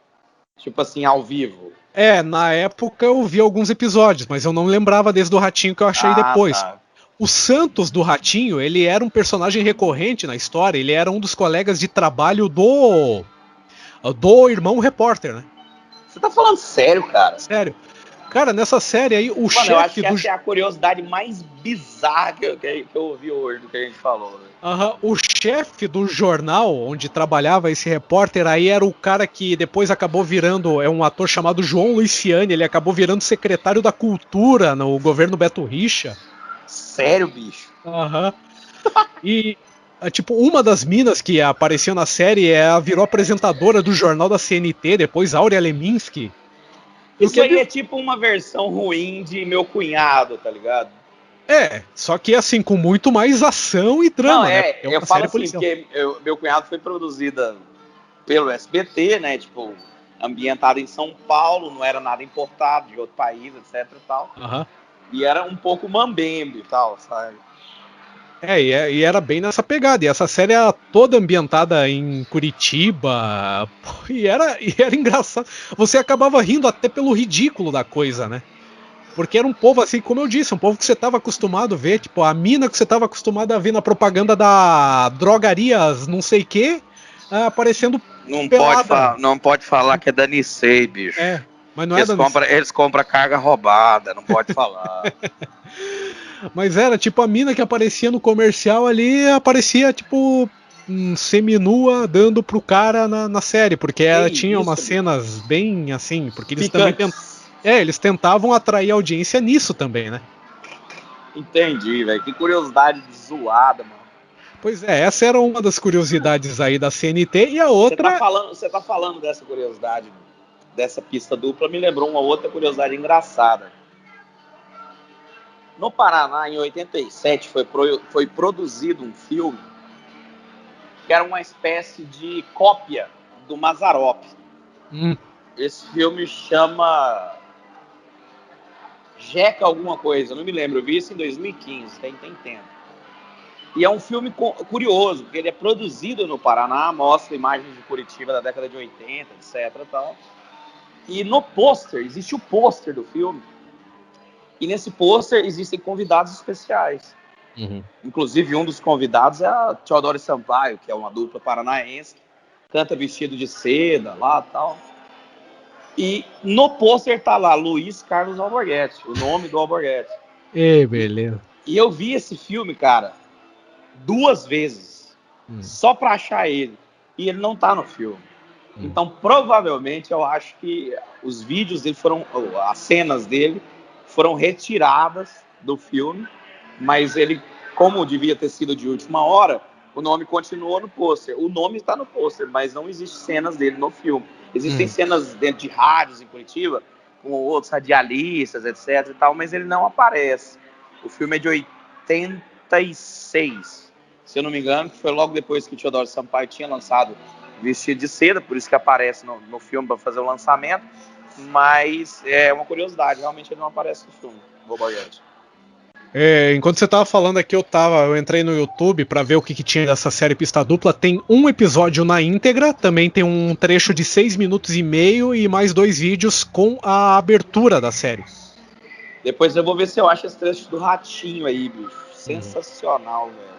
Tipo assim, ao vivo? Na época eu vi alguns episódios, mas eu não lembrava desde o Ratinho que eu achei depois. Tá. O Santos do Ratinho, ele era um personagem recorrente na história, ele era um dos colegas de trabalho do irmão repórter, né? Você tá falando sério, cara? Sério. Cara, nessa série aí, o Mano, chefe eu acho que do... essa é a curiosidade mais bizarra que eu ouvi hoje do que a gente falou. Né? O chefe do jornal onde trabalhava esse repórter aí era o cara que depois acabou virando, é um ator chamado João Luciani, ele acabou virando secretário da Cultura no governo Beto Richa. Sério, bicho? E, tipo, uma das minas que apareceu na série virou apresentadora do jornal da CNT, depois Áurea Leminski. Isso aí é tipo uma versão ruim de Meu Cunhado, tá ligado? Só que assim, com muito mais ação e drama, não, né? Porque eu falo assim, porque Meu Cunhado foi produzida pelo SBT, né? Tipo, ambientada em São Paulo, não era nada importado de outro país, etc e tal. E era um pouco mambembe e tal, sabe? E era bem nessa pegada. E essa série era toda ambientada em Curitiba. E era engraçado. Você acabava rindo até pelo ridículo da coisa, né? Porque era um povo assim, como eu disse, um povo que você estava acostumado a ver, tipo, a mina que você estava acostumado a ver na propaganda da drogarias não sei o que, aparecendo pelada. Não pode falar que é da Nissei, bicho. Mas não é da Nissei. Eles compram carga roubada, não pode falar. Mas era tipo a mina que aparecia no comercial ali, aparecia tipo seminua dando pro cara na série, porque ela tinha umas cenas bem assim, porque eles também eles tentavam atrair audiência nisso também, né? Entendi, velho. Que curiosidade zoada, mano. Pois é, essa era uma das curiosidades aí da CNT e a outra... Você tá falando dessa curiosidade, dessa pista dupla, me lembrou uma outra curiosidade engraçada. No Paraná, em 87, foi produzido um filme que era uma espécie de cópia do Mazzaropi. Esse filme chama Jeca alguma coisa, não me lembro, eu vi isso em 2015, tem tempo. E é um filme curioso, porque ele é produzido no Paraná, mostra imagens de Curitiba da década de 80, etc. Tal. E no pôster, existe o pôster do filme, e nesse pôster existem convidados especiais. Inclusive, um dos convidados é a Teodoro Sampaio, que é uma dupla paranaense, canta vestido de seda lá e tal. E no pôster tá lá Luiz Carlos Alborguete, o nome do Alborguete. Beleza. E eu vi esse filme, cara, 2 vezes, só pra achar ele. E ele não tá no filme. Então, provavelmente, eu acho que os vídeos dele as cenas dele foram retiradas do filme, mas ele, como devia ter sido de última hora, o nome continuou no pôster. O nome está no pôster, mas não existem cenas dele no filme. Existem cenas dentro de rádios em Curitiba, com outros radialistas, etc e tal, mas ele não aparece. O filme é de 86, se eu não me engano, que foi logo depois que o Teodoro Sampaio tinha lançado Vestido de Seda, por isso que aparece no filme para fazer o lançamento. Mas é uma curiosidade, realmente ele não aparece no filme, Alborguete. Enquanto você tava falando aqui, eu entrei no YouTube pra ver o que tinha dessa série Pista Dupla. Tem um episódio na íntegra, também tem um trecho de 6 minutos e meio e mais 2 vídeos com a abertura da série. Depois eu vou ver se eu acho esse trecho do Ratinho aí, bicho. Sensacional, velho.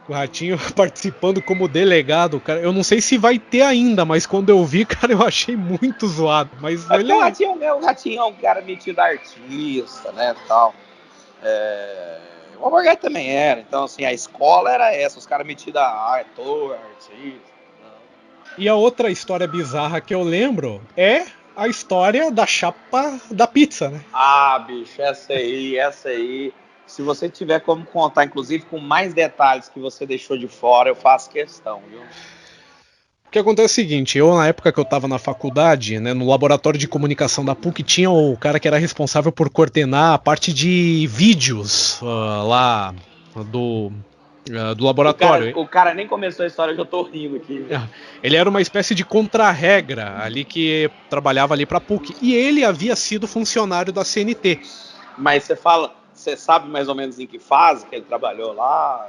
O Ratinho participando como delegado, cara. Eu não sei se vai ter ainda, mas quando eu vi, cara, eu achei muito zoado. Mas o Ratinho é um cara metido artista, né, tal. O Alborguete também era. Então, assim, a escola era essa. Os caras metidos a ator, artista. E a outra história bizarra que eu lembro é a história da chapa da pizza, né? Bicho, essa aí... Se você tiver como contar, inclusive, com mais detalhes que você deixou de fora, eu faço questão, viu? O que acontece é o seguinte, na época que eu estava na faculdade, né, no laboratório de comunicação da PUC, tinha o cara que era responsável por coordenar a parte de vídeos lá do laboratório. O cara nem começou a história, eu já tô rindo aqui. Ele era uma espécie de contra-regra ali que trabalhava ali pra PUC. E ele havia sido funcionário da CNT. Mas você sabe mais ou menos em que fase que ele trabalhou lá?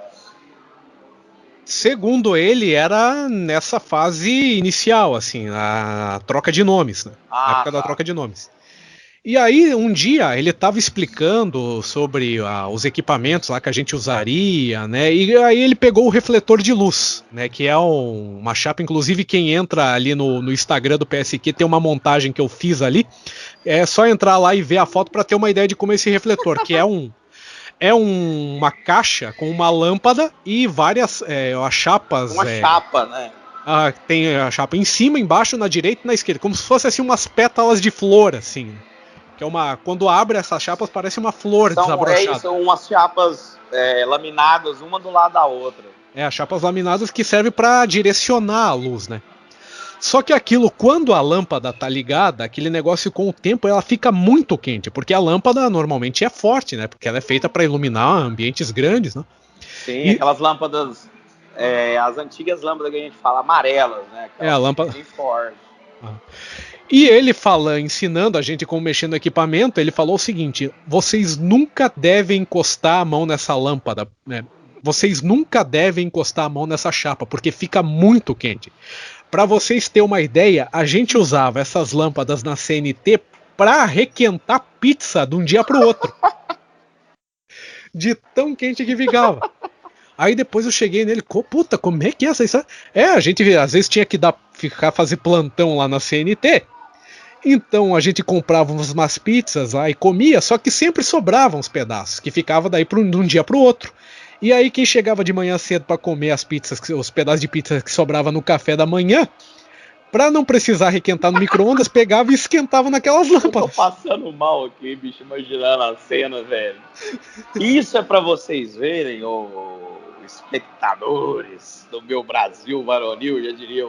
Segundo ele, era nessa fase inicial, assim, a troca de nomes, né? Na época da troca de nomes. E aí, um dia, ele estava explicando sobre os equipamentos lá que a gente usaria, né? E aí ele pegou o refletor de luz, né? Que é uma chapa, inclusive quem entra ali no Instagram do PSQ tem uma montagem que eu fiz ali. É só entrar lá e ver a foto para ter uma ideia de como é esse refletor, que é uma caixa com uma lâmpada e várias as chapas. Uma chapa, né? Tem a chapa em cima, embaixo, na direita e na esquerda, como se fosse assim umas pétalas de flor, assim. Que é quando abre essas chapas parece uma flor desabrochada. São umas chapas laminadas, uma do lado da outra. As chapas laminadas que servem para direcionar a luz, né? Só que aquilo, quando a lâmpada tá ligada, aquele negócio com o tempo ela fica muito quente, porque a lâmpada normalmente é forte, né? Porque ela é feita para iluminar ambientes grandes, né? Sim, aquelas lâmpadas, as antigas lâmpadas que a gente fala, amarelas, né? A lâmpada bem forte. E ele ensinando a gente como mexer no equipamento, ele falou o seguinte: vocês nunca devem encostar a mão nessa lâmpada, né? Vocês nunca devem encostar a mão nessa chapa, porque fica muito quente. Para vocês terem uma ideia, a gente usava essas lâmpadas na CNT para requentar pizza de um dia para o outro. De tão quente que ficava. Aí depois eu cheguei nele, puta, como é que é essa história? A gente às vezes tinha que fazer plantão lá na CNT. Então a gente comprava umas pizzas lá e comia, só que sempre sobravam uns pedaços, que ficava daí de um dia para o outro. E aí quem chegava de manhã cedo para comer as pizzas, os pedaços de pizza que sobrava no café da manhã, para não precisar requentar no micro-ondas, pegava e esquentava naquelas lâmpadas. Eu tô passando mal aqui, bicho, imaginando a cena, velho. Isso é para vocês verem, espectadores do meu Brasil varonil, já diria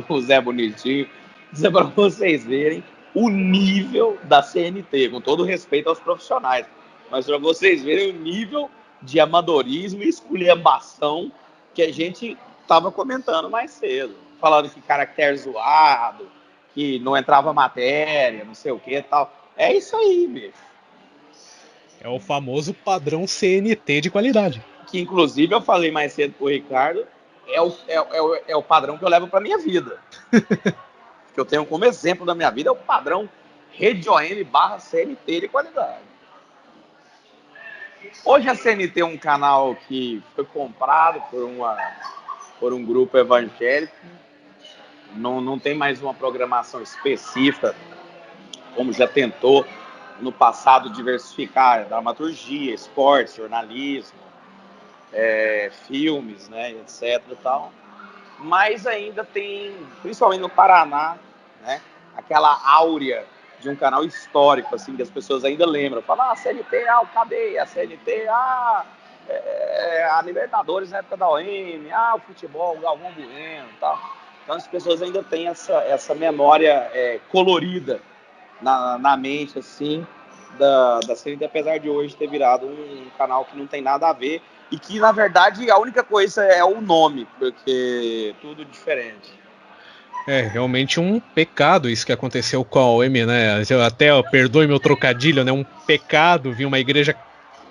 o Zé Bonitinho. Isso é para vocês verem o nível da CNT, com todo respeito aos profissionais, mas para vocês verem o nível de amadorismo e esculhambação que a gente estava comentando mais cedo, falando que caractere zoado, que não entrava matéria, não sei o que e tal. É isso aí, bicho. É o famoso padrão CNT de qualidade. Que inclusive eu falei mais cedo pro Ricardo, é o padrão que eu levo para minha vida. Que eu tenho como exemplo da minha vida é o padrão Rede OM/CNT de qualidade. Hoje a CNT é um canal que foi comprado por um grupo evangélico. Não tem mais uma programação específica, como já tentou no passado diversificar dramaturgia, esporte, jornalismo, filmes, né, etc. E tal. Mas ainda tem, principalmente no Paraná, né, aquela áurea de um canal histórico, assim, que as pessoas ainda lembram. Falam, a CNT, o Cadeia, a CNT, a Libertadores na época da OM, o futebol, o Galvão Bueno e tal. Então as pessoas ainda têm essa memória colorida na mente, assim, da CNT, apesar de hoje ter virado um canal que não tem nada a ver e que, na verdade, a única coisa é o nome, porque tudo diferente. É realmente um pecado isso que aconteceu com a OM, né? Perdoe meu trocadilho, né? Um pecado vir uma igreja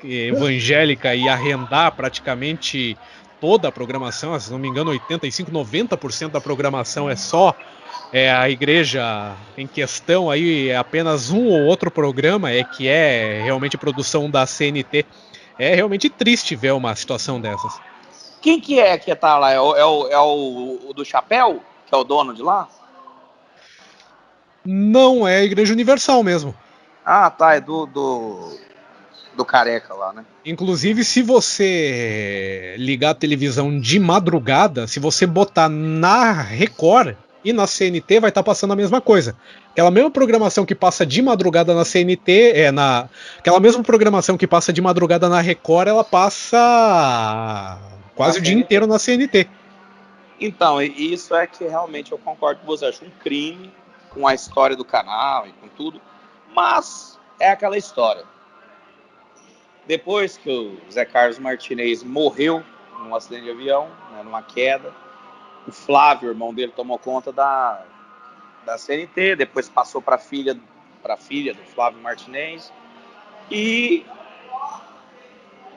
evangélica e arrendar praticamente toda a programação, se não me engano 85, 90% da programação é só a igreja em questão, aí é apenas um ou outro programa que é realmente produção da CNT. É realmente triste ver uma situação dessas. Quem que tá lá? É o do chapéu? Que é o dono de lá? Não, é a Igreja Universal mesmo. Ah, tá, é do careca lá, né? Inclusive, se você ligar a televisão de madrugada, se você botar na Record e na CNT, vai estar passando a mesma coisa. Aquela mesma programação que passa de madrugada na CNT, aquela mesma programação que passa de madrugada na Record, ela passa quase o dia inteiro na CNT. Então, isso é que realmente eu concordo com você. Acho um crime com a história do canal e com tudo, mas é aquela história. Depois que o Zé Carlos Martinez morreu num acidente de avião, né, numa queda, o Flávio, irmão dele, tomou conta da CNT, depois passou para a filha do Flávio Martinez e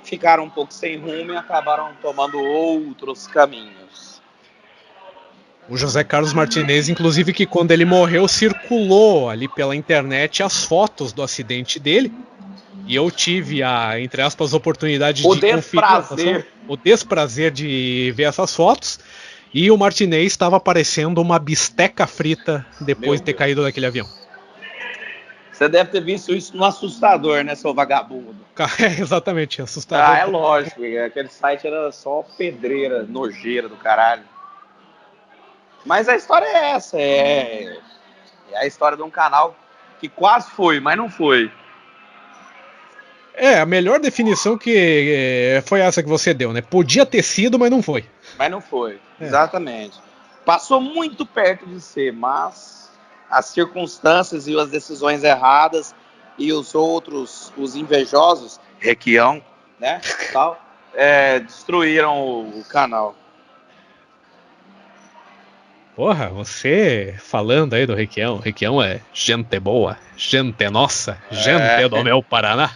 ficaram um pouco sem rumo e acabaram tomando outros caminhos. O José Carlos Martinez, inclusive, que quando ele morreu, circulou ali pela internet as fotos do acidente dele. E eu tive a, entre aspas, oportunidade de conferir o desprazer de ver essas fotos. E o Martinez estava parecendo uma bisteca frita depois de ter caído daquele avião. Você deve ter visto isso no Assustador, né, seu vagabundo? Exatamente, assustador. É lógico, aquele site era só pedreira, nojeira do caralho. Mas a história é essa, é a história de um canal que quase foi, mas não foi. A melhor definição que foi essa que você deu, né? Podia ter sido, mas não foi. Mas não foi, exatamente. Passou muito perto de ser, mas as circunstâncias e as decisões erradas e os outros, os invejosos, Requião, né, tal, destruíram o canal. Porra, você falando aí do Requião, o Requião é gente boa, gente nossa, gente do meu Paraná.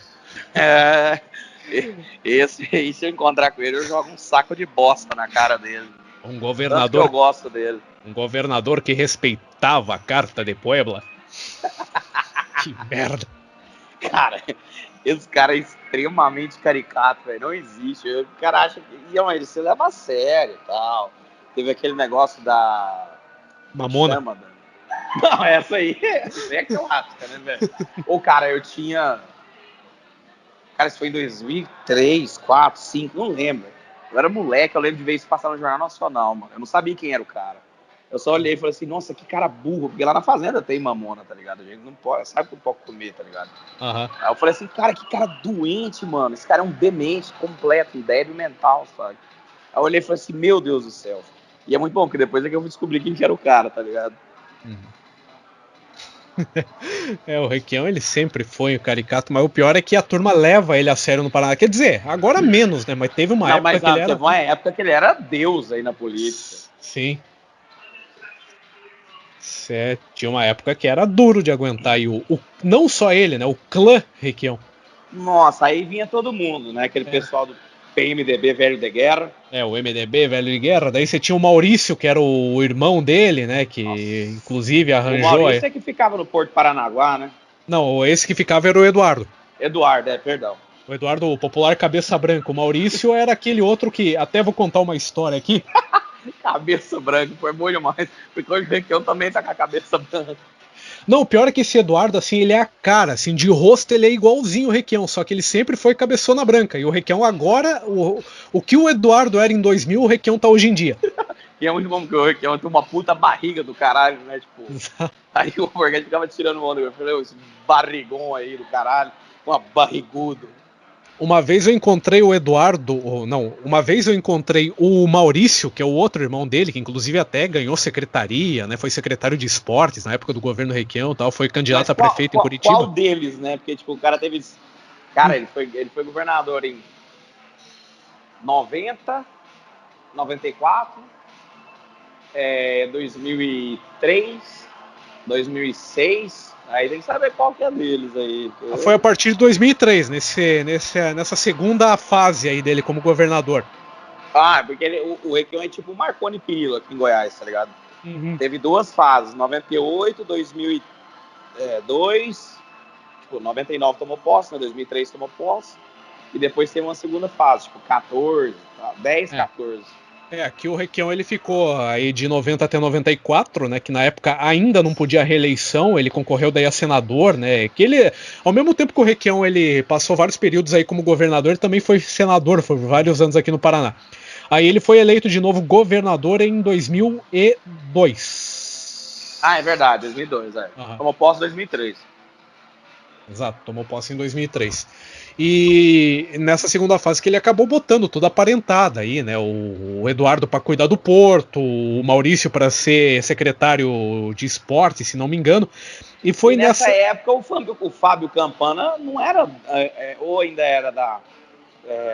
Esse aí, se eu encontrar com ele, eu jogo um saco de bosta na cara dele. Um governador. Tanto que eu gosto dele. Um governador que respeitava a Carta de Puebla. Que merda. Cara, esse cara é extremamente caricato, velho. Não existe. O cara acha que. Ele se leva a sério e tal. Teve aquele negócio da. Mamona. Chama, não, essa aí é clássica, né, velho? Ô, cara, eu tinha. Cara, isso foi em 2003, 2004, 2005, não lembro. Eu era moleque, eu lembro de ver isso passar no Jornal Nacional, mano. Eu não sabia quem era o cara. Eu só olhei e falei assim, nossa, que cara burro. Porque lá na fazenda tem mamona, tá ligado? A gente não pode, sabe que não pode comer, tá ligado? Uhum. Aí eu falei assim, cara, que cara doente, mano. Esse cara é um demente completo, um débil mental, sabe? Aí eu olhei e falei assim, meu Deus do céu. E é muito bom, porque depois é que eu fui descobrir quem que era o cara, tá ligado? O Requião, ele sempre foi o caricato, mas o pior é que a turma leva ele a sério no Paraná. Quer dizer, agora menos, né? Mas teve uma época que ele era... Teve uma época que ele era Deus aí na política. Sim. Tinha uma época que era duro de aguentar. E não só ele, né? O clã Requião. Nossa, aí vinha todo mundo, né? Aquele pessoal do PMDB Velho de Guerra. O MDB Velho de Guerra. Daí você tinha o Maurício, que era o irmão dele, né? Que inclusive arranjou... O Maurício é que ficava no Porto Paranaguá, né? Não, esse que ficava era o Eduardo. Perdão. O Eduardo, o popular Cabeça Branca. O Maurício era aquele outro que... Até vou contar uma história aqui. Cabeça branca, foi bom demais. Porque o Requião também tá com a cabeça branca. Não, o pior é que esse Eduardo, assim, ele é a cara, assim, de rosto ele é igualzinho o Requião, só que ele sempre foi cabeçona branca. E o Requião agora, o que o Eduardo era em 2000, o Requião tá hoje em dia. E é muito bom porque o Requião tem uma puta barriga do caralho, né? Tipo, aí o Forget ficava tirando onda. Eu falei, esse barrigão aí do caralho, uma barrigudo. Uma vez eu encontrei o Eduardo, uma vez eu encontrei o Maurício, que é o outro irmão dele, que inclusive até ganhou secretaria, né? Foi secretário de esportes na época do governo Requião e tal, foi candidato a prefeito em Curitiba. Qual deles, né? Porque tipo, o cara teve... Cara, ele foi governador em 90, 94, 2003, 2006... Aí tem que saber qual que é deles aí. Foi a partir de 2003, nessa segunda fase aí dele como governador. Porque o Requião é tipo o Marconi Perillo aqui em Goiás, tá ligado? Uhum. Teve duas fases, 98, 2002, tipo, 99 tomou posse, né, 2003 tomou posse, e depois teve uma segunda fase, tipo, 14, 10, 14. Aqui o Requião ele ficou aí de 90 até 94, né, que na época ainda não podia reeleição, ele concorreu daí a senador, né, que ele, ao mesmo tempo que o Requião ele passou vários períodos aí como governador, ele também foi senador, foi vários anos aqui no Paraná. Aí ele foi eleito de novo governador em 2002. É verdade, 2002, Uhum. Tomou posse em 2003. Exato, tomou posse em 2003. E nessa segunda fase que ele acabou botando toda a parentada aí, né? O Eduardo para cuidar do Porto, o Maurício para ser secretário de esporte, se não me engano. E foi nessa época o Fábio Campana não era, ou ainda era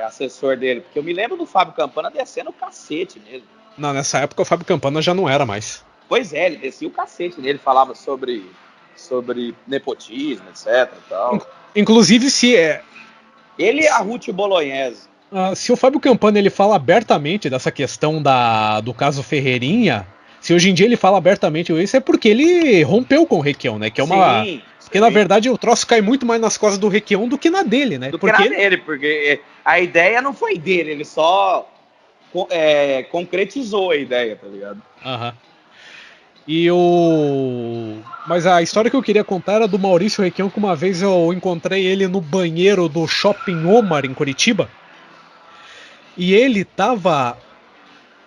assessor dele, porque eu me lembro do Fábio Campana descendo o cacete nele. Não, nessa época o Fábio Campana já não era mais. Pois é, ele descia o cacete nele, falava sobre nepotismo, etc. Tal. Inclusive se ele e a Ruth Bolognese. Se o Fábio Campana ele fala abertamente dessa questão do caso Ferreirinha, Se hoje em dia ele fala abertamente isso, é porque ele rompeu com o Requião, né? Que é uma... Sim, porque, na verdade, o troço cai muito mais nas costas do Requião do que na dele, né? Porque a ideia não foi dele, ele só concretizou a ideia, tá ligado? Aham. Mas a história que eu queria contar era do Maurício Requião, que uma vez eu encontrei ele no banheiro do Shopping Omar, em Curitiba. E ele tava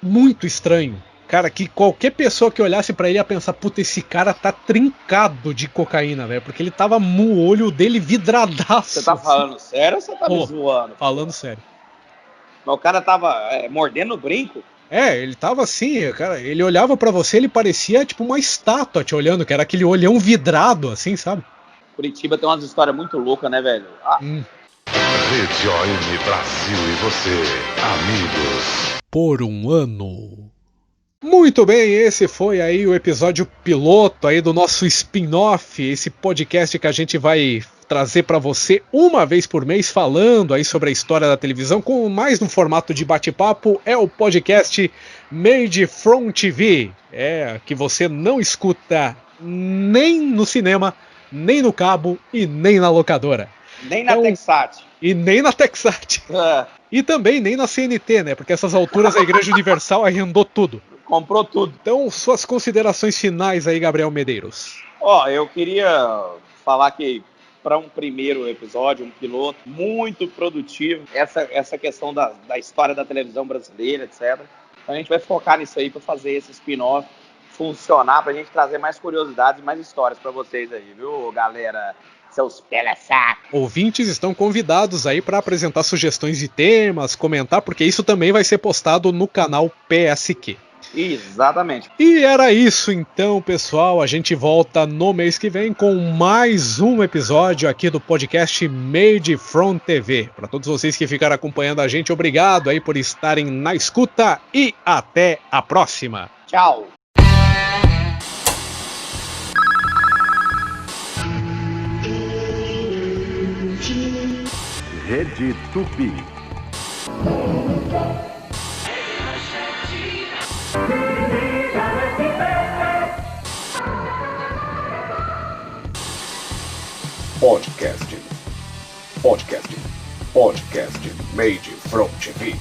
muito estranho. Cara, que qualquer pessoa que olhasse pra ele ia pensar, puta, esse cara tá trincado de cocaína, velho. Porque ele tava no olho dele vidradaço. Você tá falando sério ou você tá me zoando? Falando sério. Mas o cara tava mordendo o brinco? Ele tava assim, cara, ele olhava pra você, ele parecia tipo uma estátua te olhando, que era aquele olhão vidrado, assim, sabe? Curitiba tem umas histórias muito loucas, né, velho? Rede ON Brasil e você, amigos. Por um ano. Muito bem, esse foi aí o episódio piloto aí do nosso spin-off, esse podcast que a gente vai trazer para você uma vez por mês, falando aí sobre a história da televisão, com mais no formato de bate-papo, é o podcast Made from TV, que você não escuta nem no cinema, nem no cabo e nem na locadora. Nem na Texat. E nem na Texat. E também nem na CNT, né? Porque essas alturas a Igreja Universal arrendou tudo. Comprou tudo. Então, suas considerações finais aí, Gabriel Medeiros. Eu queria falar que para um primeiro episódio, um piloto, muito produtivo, essa questão da história da televisão brasileira, etc. Então a gente vai focar nisso aí para fazer esse spin-off funcionar, para a gente trazer mais curiosidades e mais histórias para vocês aí, viu, galera? Seus pela-saco. Ouvintes estão convidados aí para apresentar sugestões de temas, comentar, porque isso também vai ser postado no canal PSQ. Exatamente. E era isso então, pessoal. A gente volta no mês que vem com mais um episódio aqui do podcast Made from TV. Para todos vocês que ficaram acompanhando a gente, obrigado aí por estarem na escuta e até a próxima. Tchau. Rede Tupi. Podcast Made from TV.